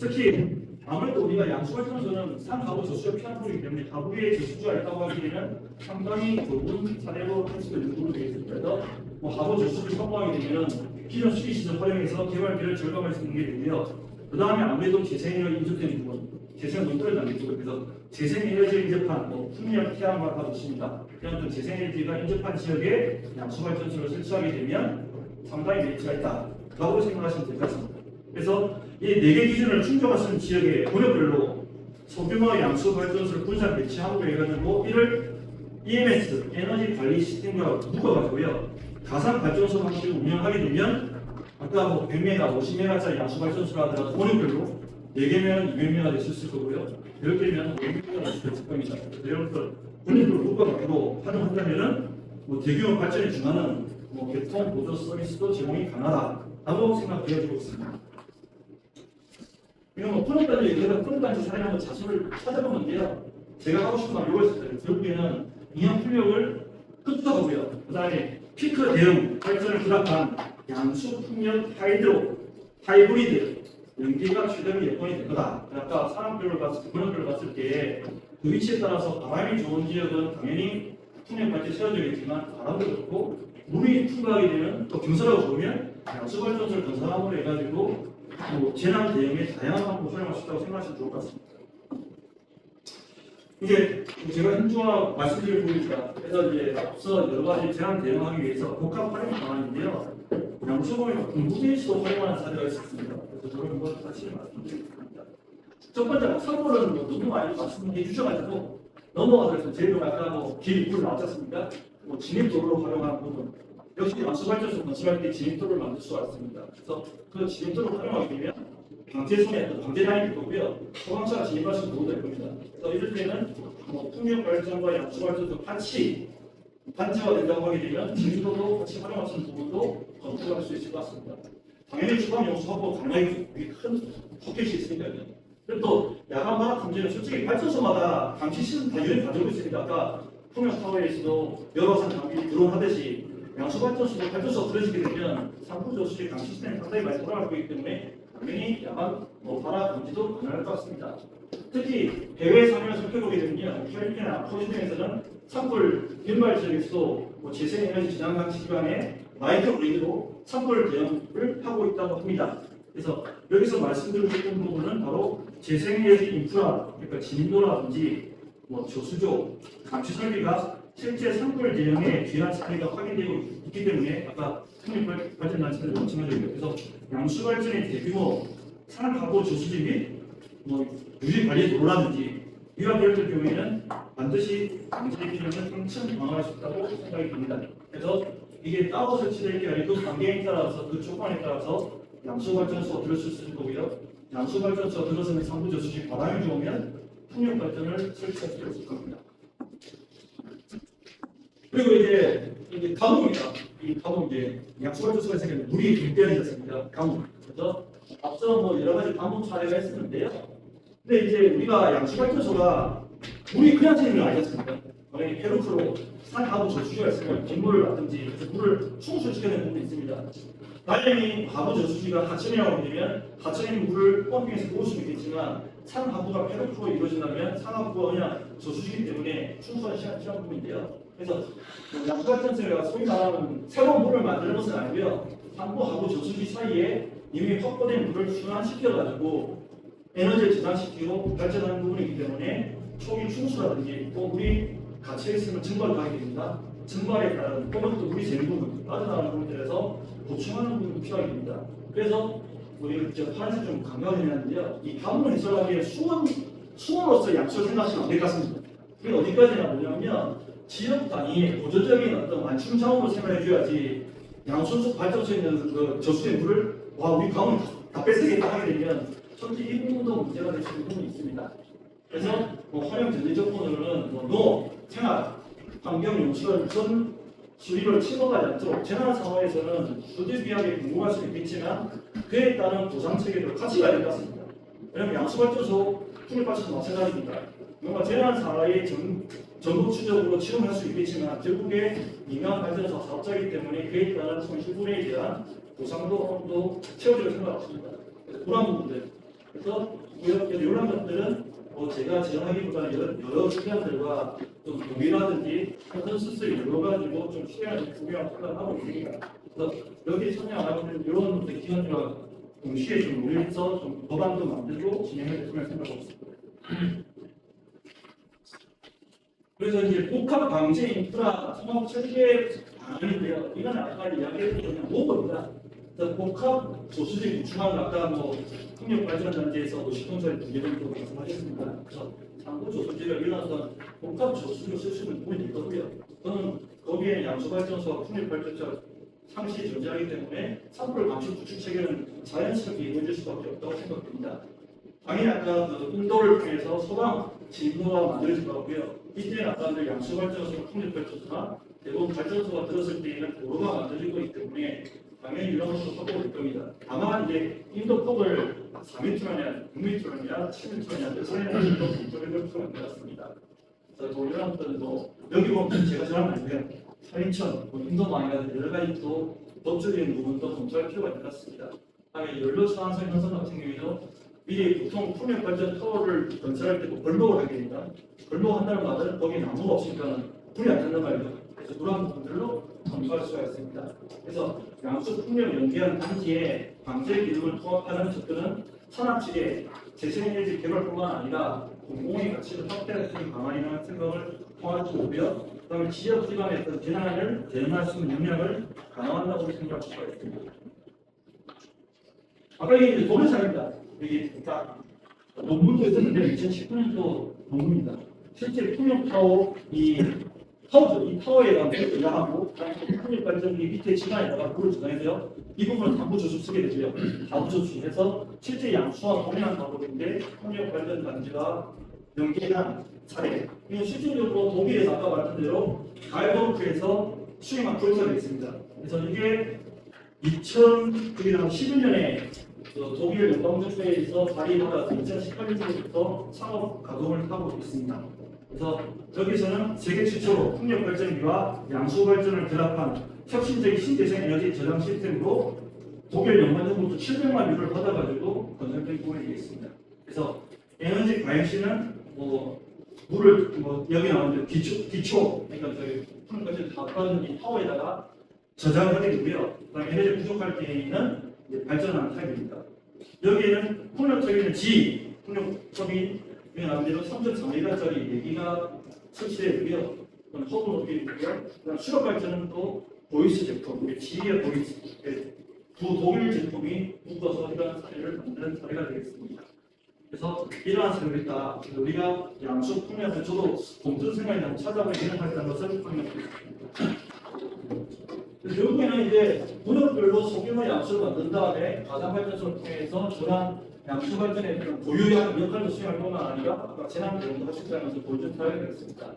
S1: 특히 아무래도 우리가 양수발전소는 산가부 저수가 피한 부분이기 때문에 가부의 저수지가 있다고 하게 되면 상당히 좁은 사례로 할 수도 있는 부분이 되겠습니다. 그래서 하부 저수지를 확보하게 되면 기존 수리시설 활용해서 개발비를 절감할 수 있는 게 되고요. 그 다음에 아무래도 재생에너지 인접된 부분, 재생 논조를 남기고 그래서 재생에너지 인접한 풍력, 태양과 다 좋습니다. 그런 재생에너지가 인접한 지역에 양수발전소를 설치하게 되면 상당히 메리트가 있다라고 생각하시면 될 것 같습니다. 그래서 이 4개 기준을 충족하는 지역의 권역별로 소규모 양수 발전소를 분산 배치하고 해가지고 이를 EMS 에너지 관리 시스템과 묶어가지고요 가상 발전소 방식으로 운영하게 되면 아까 100메가, 50메가짜리 양수 발전소라 하더라도 권역별로 4개면 200메가 될 수 있을 거고요 10개면 500메가 될 수 있을 겁니다. 이런 걸 권역별로 묶어가지고 활용한다면은 대규모 발전에 준하는 교통 보조 서비스도 제공이 가능하다고 생각되어지고 있습니다. 이건 푸른단지 얘기해서 푸른단지 사례 한번 자수를 찾아보면 돼요. 제가 하고 싶은 건 이거였어요. 결국에는 인형 출력을 흡수하고요. 그 다음에 피크 대응 발전을 부합한 양수 풍력 하이브리드 연기가 최적의 여건이 될 거다. 아까 사람별로 봤을 때, 권역별로 봤을 때 그 위치에 따라서 바람이 좋은 지역은 당연히 풍력 발전이 세워져야겠지만 바람도 좋고 물이 풍부하게 되면 또 경사라고 좋으면 양수 발전소를 건설함으로 해가지고 재난 대응에 다양한 방법을 활용할 수 있다고 생각하시면 좋을 것 같습니다. 이제 제가 현주와 말씀드릴 부분입니다. 그래서 이제 앞서 여러 가지 재난 대응하기 위해서 복합 활용 방안인데요. 양수공의 군부대에서도 활용하는 사례가 있었습니다. 그래서 저는 이걸 같이 말씀드리겠습니다. 첫 번째, 산불은 너무 많이 말씀해 주셔가지고 넘어가서 제일 아까 길 나왔지 않습니까? 진입도로로 활용하는 부분. 역시 양수발전소 건설할 때 진입도를 만들 수가 있습니다. 그래서 그 진입도를 활용하게 되면 방제선에 방제라인이 거고요. 소방차가 진입할 수 있는 도구가 될 겁니다. 그래서 이럴 때는 풍력발전과 양수발전소 같이 반지화 된다고 하게 되면 진입도도 같이 활용할 수 있는 부분도 검토할 수 있을 것 같습니다. 당연히 주방 용수 확보 가능하게 큰 포켓이 있으니까요. 그리고 또 야간 발화 탐지는 솔직히 발전소마다 감시 시스템 다 유연히 가지고 있습니다. 아까 풍력타워에서도 여러 산 장비 드론 하듯이 양수발전소도 발전소 없어지게 되면 상부저수지 감시 시스템이 상당히 많이 돌아가고 있기 때문에 당연히 야간 발화 감지도 가능할 것 같습니다. 특히 해외 상황을 살펴보게 되면요, 필리핀이나 코스등에서는 산불 민발 지역에서도 재생에너지 저장 장치 기반의 마이크로 그리드로 산불 대응을 하고 있다고 합니다. 그래서 여기서 말씀드리고 싶은 부분은 바로 재생에너지 인프라, 그러니까 진도라든지 저수조, 감시 설비가 실제 산불 대응에 귀한 사례가 확인되고 있기 때문에 아까 풍력발전단체를 말씀드렸고요. 그래서 양수발전의 대규모 산가구 저수지 및 유지 관리 도로라든지 이와 별도의 경우에는 반드시 방제 기준을 한층 강화할 수 있다고 생각이 듭니다. 그래서 이게 따로 설치될 게 아니고 관계에 따라서 그 조건에 따라서 양수발전소가 들을 수 있을 거고요. 양수발전소가 들어서는 상부저수지 바람이 좋으면 풍력발전을 설치할 수 있을 겁니다. 그리고 이제 이제 가뭄입니다. 이 가뭄 이제 약수발전소가 생기면 물이 빈대하지 않습니까? 가뭄. 그래서 앞서 뭐 여러 가지 가뭄 사례가 있었는데요. 근데 이제 우리가 양수발전소가 물이 그냥 새는 건 아니었습니다. 만약에 페루프로 산하부 저수지가 있으면 빗물이라든지 물을 충수시켜야 되는 부분이 있습니다. 당연히 하부 저수지가 하천이라고 되면 하천의 물을 펌핑해서 모을 수는 있겠지만 산하부가 페루프로 이루어진다면 산하부가 그냥 저수지이기 때문에 충수가 시간 부분인데요. 그래서 양수발전소가 소위 말하는 새로운 물을 만드는 것은 아니고요. 상부하고 저수지 사이에 이미 확보된 물을 순환시켜가지고 에너지를 저장시키고 발전하는 부분이기 때문에 초기 충수라든지 또 물이 갇혀 있으면 증발을 하게 됩니다. 증발에 따른 또는 또 물이 새는 부분, 빠져나가는 부분들에서 보충하는 부분이 필요하게 됩니다. 그래서 우리 저 파란색 좀 강조하는데요. 이 가뭄을 해소하기에 수원으로서 양수를 생각하시면 안 될 것 같습니다. 그게 어디까지나 뭐냐면 지역 단위의 보조적인 어떤 완충 자원으로 생각해줘야지 양수수 발전소에 있는 그 저수의 물을 와 우리 가뭄 다 뺏어겠다 하게 되면 솔직히 이 부분도 문제가 될 수 있는 부분이 있습니다. 그래서 뭐 활용 전제적 부분으로는 뭐 농업, 생활, 환경 용수를 전 수리를 침범하지 않도록 재난 상황에서는 부득이하게 공급할 수 있겠지만 그에 따른 보상 체계도 같이 가야 될 것 같습니다. 왜냐하면 양수발전소, 풍력발전소 마찬가지입니다. 뭔가 재난 상황에 전국 추적으로 치료할 수 있겠지만 결국에 민간 발전소 사업자이기 때문에 그에 따른 손실분에 대한 보상도 어느 정도 채워질 생각합니다. 그런 부분들. 그래서 이런 것들은 제가 제안하기보다는 여러 기관들과 좀 동의라든지 컨센서스를 이루어가지고 좀 시행을 구경을 하고 있습니다. 그래서 여기 참여하는 이런 기관들과 동시에 좀 논의해서 좀 법안도 만들고 진행해 됐으면 생각하고 있습니다. 그래서 이제 복합 방제 인프라 통합 체계 방안인데요. 이건 아까 이야기했던 뭐입니다. 복합 저수지 구축하는 아까 뭐 풍력발전단지에서 50톤짜리 2개 정도 말씀하셨습니다. 그래서 상부 저수지가 일어났던 복합 저수지로 쓸 수 있는 부분이 있거든요. 저는 거기에 양수발전소와 풍력발전소가 상시 존재하기 때문에 산불 감시 구축 체계는 자연스럽게 이루어질 수밖에 없다고 생각됩니다. 당연히 아까 그 인도를 통해서 소방 진도가 만들어질 거고요. 이때는 아까 그 양수발전소와 풍력발전소나 대부분 발전소가 들었을 때에는 도로가 만들어질 거기 때문에 당연히 이런 것도 확보될 겁니다. 다만 이제 인도 폭을 4m가 아니라 6m가 아니라 7m가 아니라 그래서 검토를 필요가 있습니다. 그래서 뭐 이런 것들은 뭐 여기 보면 제가 전한 아니고요. 사인천, 인도망이라든지 여러 가지 또 법적인 부분도 검토할 필요가 있는 것 같습니다. 다음에 연료 소환성 현상 같은 경우에도 미리 보통 풍력발전 타워를 건설할 때 벌목을 하게 됩니다. 벌목한다는 말은 거기에 나무가 없으니까 불이 안 난단 말이죠. 그래서 그런 부분들로 검토할 수가 있습니다. 그래서 양수 풍력 연계한 단지에 방제 기능을 통합하는 접근은 산업 측의 재생에너지 개발뿐만 아니라 공공의 가치를 확대할 수 있는 방안이라는 생각을 통할 수 있고요. 그다음에 지역 기반의 어떤 재난을 대응할 수 있는 역량을 강화한다고 생각할 수가 있습니다. 아까 이게 도면상입니다. 여기 딱 논문도 있었는데 2019년도 논문입니다. 실제 풍력타워 이 타워죠. 이 타워에다 물을 저장하고 풍력 발전기 밑에 지간에다가 물을 저장해서요. 이 부분은 다부 저수 쓰게 되고요. 다부 저수해서 실제 양수와 동일한 방법인데 풍력 발전 단지가 연계한 사례. 이건 실질적으로 독일에서 아까 말한 대로 갈버크에서 수행한 프로젝트가 있습니다. 그래서 이게 2011년에 독일 연방정부에서 발의받아서 2018년부터 상업 가동을 하고 있습니다. 그래서 여기서는 세계 최초로 풍력 발전기와 양수 발전을 결합한 혁신적인 신재생 에너지 저장 시스템으로 독일 연방정부부터 700만 유로를 받아가지고 건설된 부분이 되겠습니다. 그래서 에너지 과잉시는 물을 여기 나오는 기초 그러니까 저희 풍력 발전 다 빠진 이 타워에다가 저장을 하게 되고요. 그다음에 에너지 부족할 때에는 발전하는 타입입니다. 여기에는 풍력적인 풍력컵이 나온 대로 3.4m짜리 4기가 설치되어 있고요. 허브 높이 있고요. 그다음 수력 발전은 또 보이스 제품, 우리 지의 보이스 두 독일 제품이 묶어서 이러한 사례를 만드는 사례가 되겠습니다. 그래서 이러한 사례를 있다. 우리가 양수 풍력을 저도 공전 생활에 한번 찾아보기 해당했다는 것을 확인했습니다. 결국에는 이제 구역별로 소규모 양수를 만든 다음에 가상발전소를 통해서 저런 양수 발전에 그런 고유한 역할을 수행할 뿐만 아니라 아까 재난 대응도 할 수 있다는 것을 보여준 사례가 되겠습니다.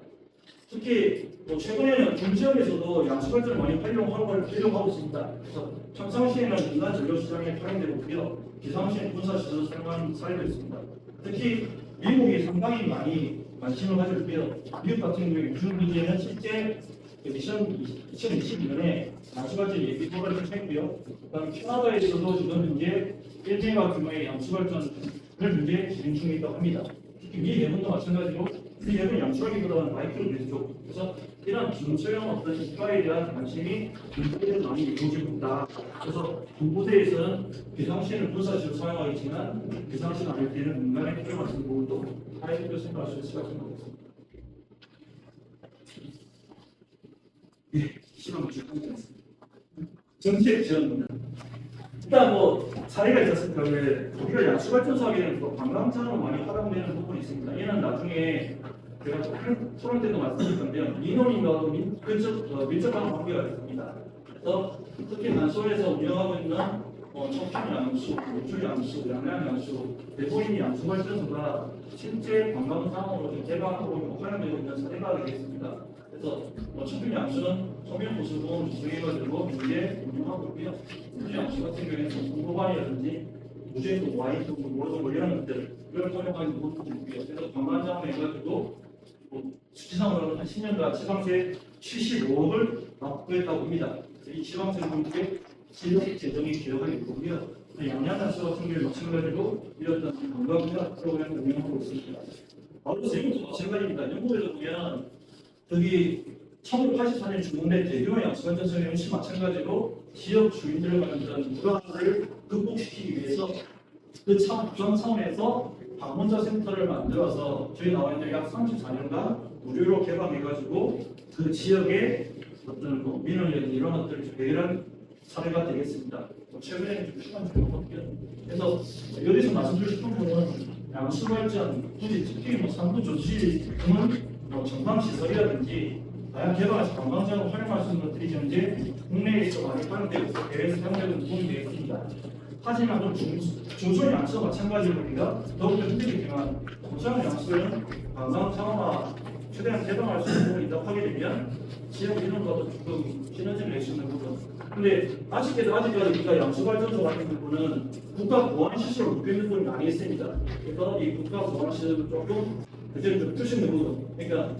S1: 특히 최근에는 중지역에서도 양수발전을 많이 활용하고 있습니다. 그래서 평상시에는 인간 전력시장에 활용되고 있고요. 비상시에는 군사시설을 사용하는 사례도 있습니다. 특히 미국이 상당히 많이 관심을 가지고 있고요. 미국 같은 경우에 유승기지에는 실제 2022년에 양수발전 예비 허가를 신청했고요. 그다음 캐나다에서도 지금 현재 1메가 규모의 양수발전을 현재 진행 중에 있다고 합니다. 특히 미 해군도 마찬가지로 미 해군 양수라기보다는 마이크로 쪽 그래서 이런 중소형 어떤 인프라에 대한 관심이 군부대에서 많이 이루어지고 있다. 그래서 군부대에서는 비상시에는 군사시를 사용하겠지만 비상시는 아닐 때는 민간의 핵을 같은 부분도 사회적으로 생각할 수 있을 것 같습니다. 예, 시간 주셨습니다. 정책 지원입니다. 일단 사례가 있었으니까 왜 우리가 양수발전 사업에는 관광산으로 많이 활용되는 부분이 있습니다. 이는 나중에 제가 토론 때도 말씀드릴 건데요. 민원인과도 밀접한 관계가 있습니다. 그래서 특히 난소에서 운영하고 있는 청평 양수, 노출 양수, 양양 양수, 대부분 양수발전소가 실제 관광상으로 개방하고 활용되고 있는 사례가 되겠습니다. 그래서 청평 양수는 청평보수공을 조성해가지고 현재 운영하고 있고요. 노출 양수 같은 경우에는 공보관이라든지 무주행도 와인, 모로도 이런 것들 이걸 활용하는 부분도 있고요. 그래서 관광상을 해가지고 수치상으로는 한 10년간 지방세 75억을 납부했다고 합니다. 이 지방세 문제 지역 재정이 기여하게 있고요. 양양단수 같은 경우에 마찬가지로 이런 관광사 프로그램을 운영하고 있습니다. 그래서 이것도 마찬가지입니다. 영국에서 보면 여기 1984년 중국내 대규모 양수발전소의 역시 마찬가지로 지역 주민들을 만든 불안을 극복시키기 위해서 그 부산 차원에서 방문자 센터를 만들어서 저희 나와 있는 약 34년간 무료로 개방해가지고 그 지역의 어떤 민원이라든지 이런 것들을 해결한 사례가 되겠습니다. 최근에 좀 시간 줄거든요. 그래서 여기서 말씀드리고 싶은 부분은 양수발전, 굳이 특히 상부 조치 등은 정방시설이라든지 다양한 개발해서 관광장을 활용할 수 있는 것들이 현재 국내에서 많이 활용되고 있고 해외에서 사용되는 부분이 되겠습니다. 하지만 좀 중소형 양수와 마찬가지로 우리가 더욱더 힘들겠지만 중소형 양수는 관광 상황화 최대한 개방할 수 있는 부분이 있다고 하게 되면 지역 이론과도 조금 시너지를 낼 수 있는 부분. 근데 아직까지 우리가 양수발전소 같은 부분은 국가 보안 시설로 묶여있는 부분이 많이 있습니다. 그래서 이 국가 보안 시설을 조금 그때는 좀 푸시는 부분. 그러니까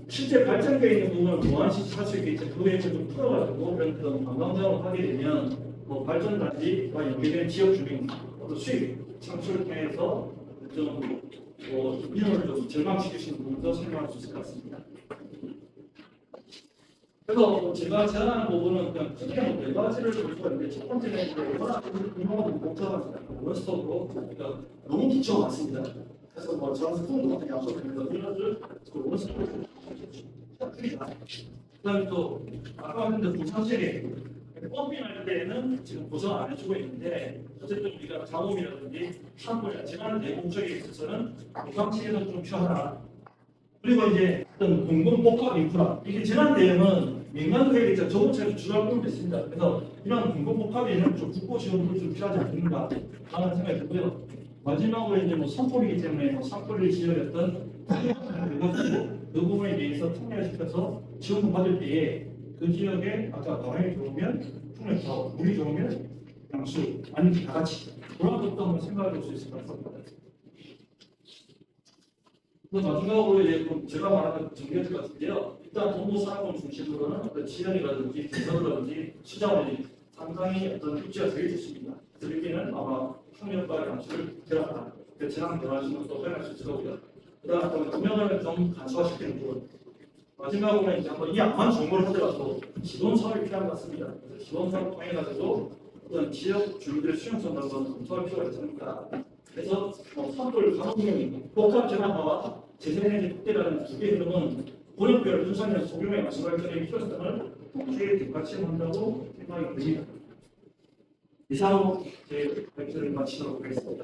S1: 실제 발전되어 있는 부분을 보안 시설 할 수 있겠지. 그 외에 좀 풀어가지고 그런 관광장을 하게 되면 발전단지와 연계된 지역 주민 수익 창출을 통해서 좀 민원을 좀 절감시킬 수 있는 부분도 설명할 수 있을 것 같습니다. 그래서 제가 제안하는 부분은 그냥 크게 네 가지를 볼 수가 있는데 첫 번째는 워낙 인허가 복잡합니다. 원스톱으로 그러니까 너무 기초가 많습니다. 그래서 저는 스푼도 같은 약속드리면서 민원을 원스톱으로 풀이다. 그다음에 또 아까 말했는데 부산시에 펌핑할 때는 지금 보상 안 해주고 있는데 어쨌든 우리가 자원이라든지 산불이나 재난 대응 쪽에 있어서는 보상체계도 좀 필요하다. 그리고 이제 어떤 공공복합 인프라 이게 재난 대응은 민간도 해야 되죠. 저번처럼 주할 부분도 있습니다. 그래서 이런 공공복합에는 좀 국고 지원도 좀 필요하지 않는가 하는 생각이 들고요. 마지막으로 이제 산불이기 때문에 산불을 지어냈던 그 부분에 대해서 통례를 시켜서 지원을 받을 때에 그 지역에 아까 바람이 들어오면 풍력사업, 물이 들어오면 양수, 아니면 다 같이 그런 것도 한번 생각해 볼 수 있을 것 같습니다. 마지막으로 이제 제가 말하는 정리할 것 같은데요. 일단 동부산업을 중심으로는 어떤 지역이라든지 기술이라든지 수자원이 상당히 어떤 입지가 되게 좋습니다. 그래서 여기는 아마 풍력과 양수를 결합한 재난 변화시는 것도 활용할 수 있을 거고요. 그다음 금연을 좀 간소화시키는 부분. 마지막으로 이제 한번 이 암만 정보를 하더라도 지원 사업이 필요한 것 같습니다. 그래서 지원 사업 통해 가지고 어떤 지역 주민들의 수용성을 한번 검토할 필요가 있습니다. 그래서 산불 감옥용 복합 재난화와 재생에너지 확대라는 두 개의 흐름은 본역별 분산형 소규모의 양수발전의 필요성을 동시에 뒷받침한다고 생각이 듭니다. 이상으로 제 발표를 마치도록 하겠습니다.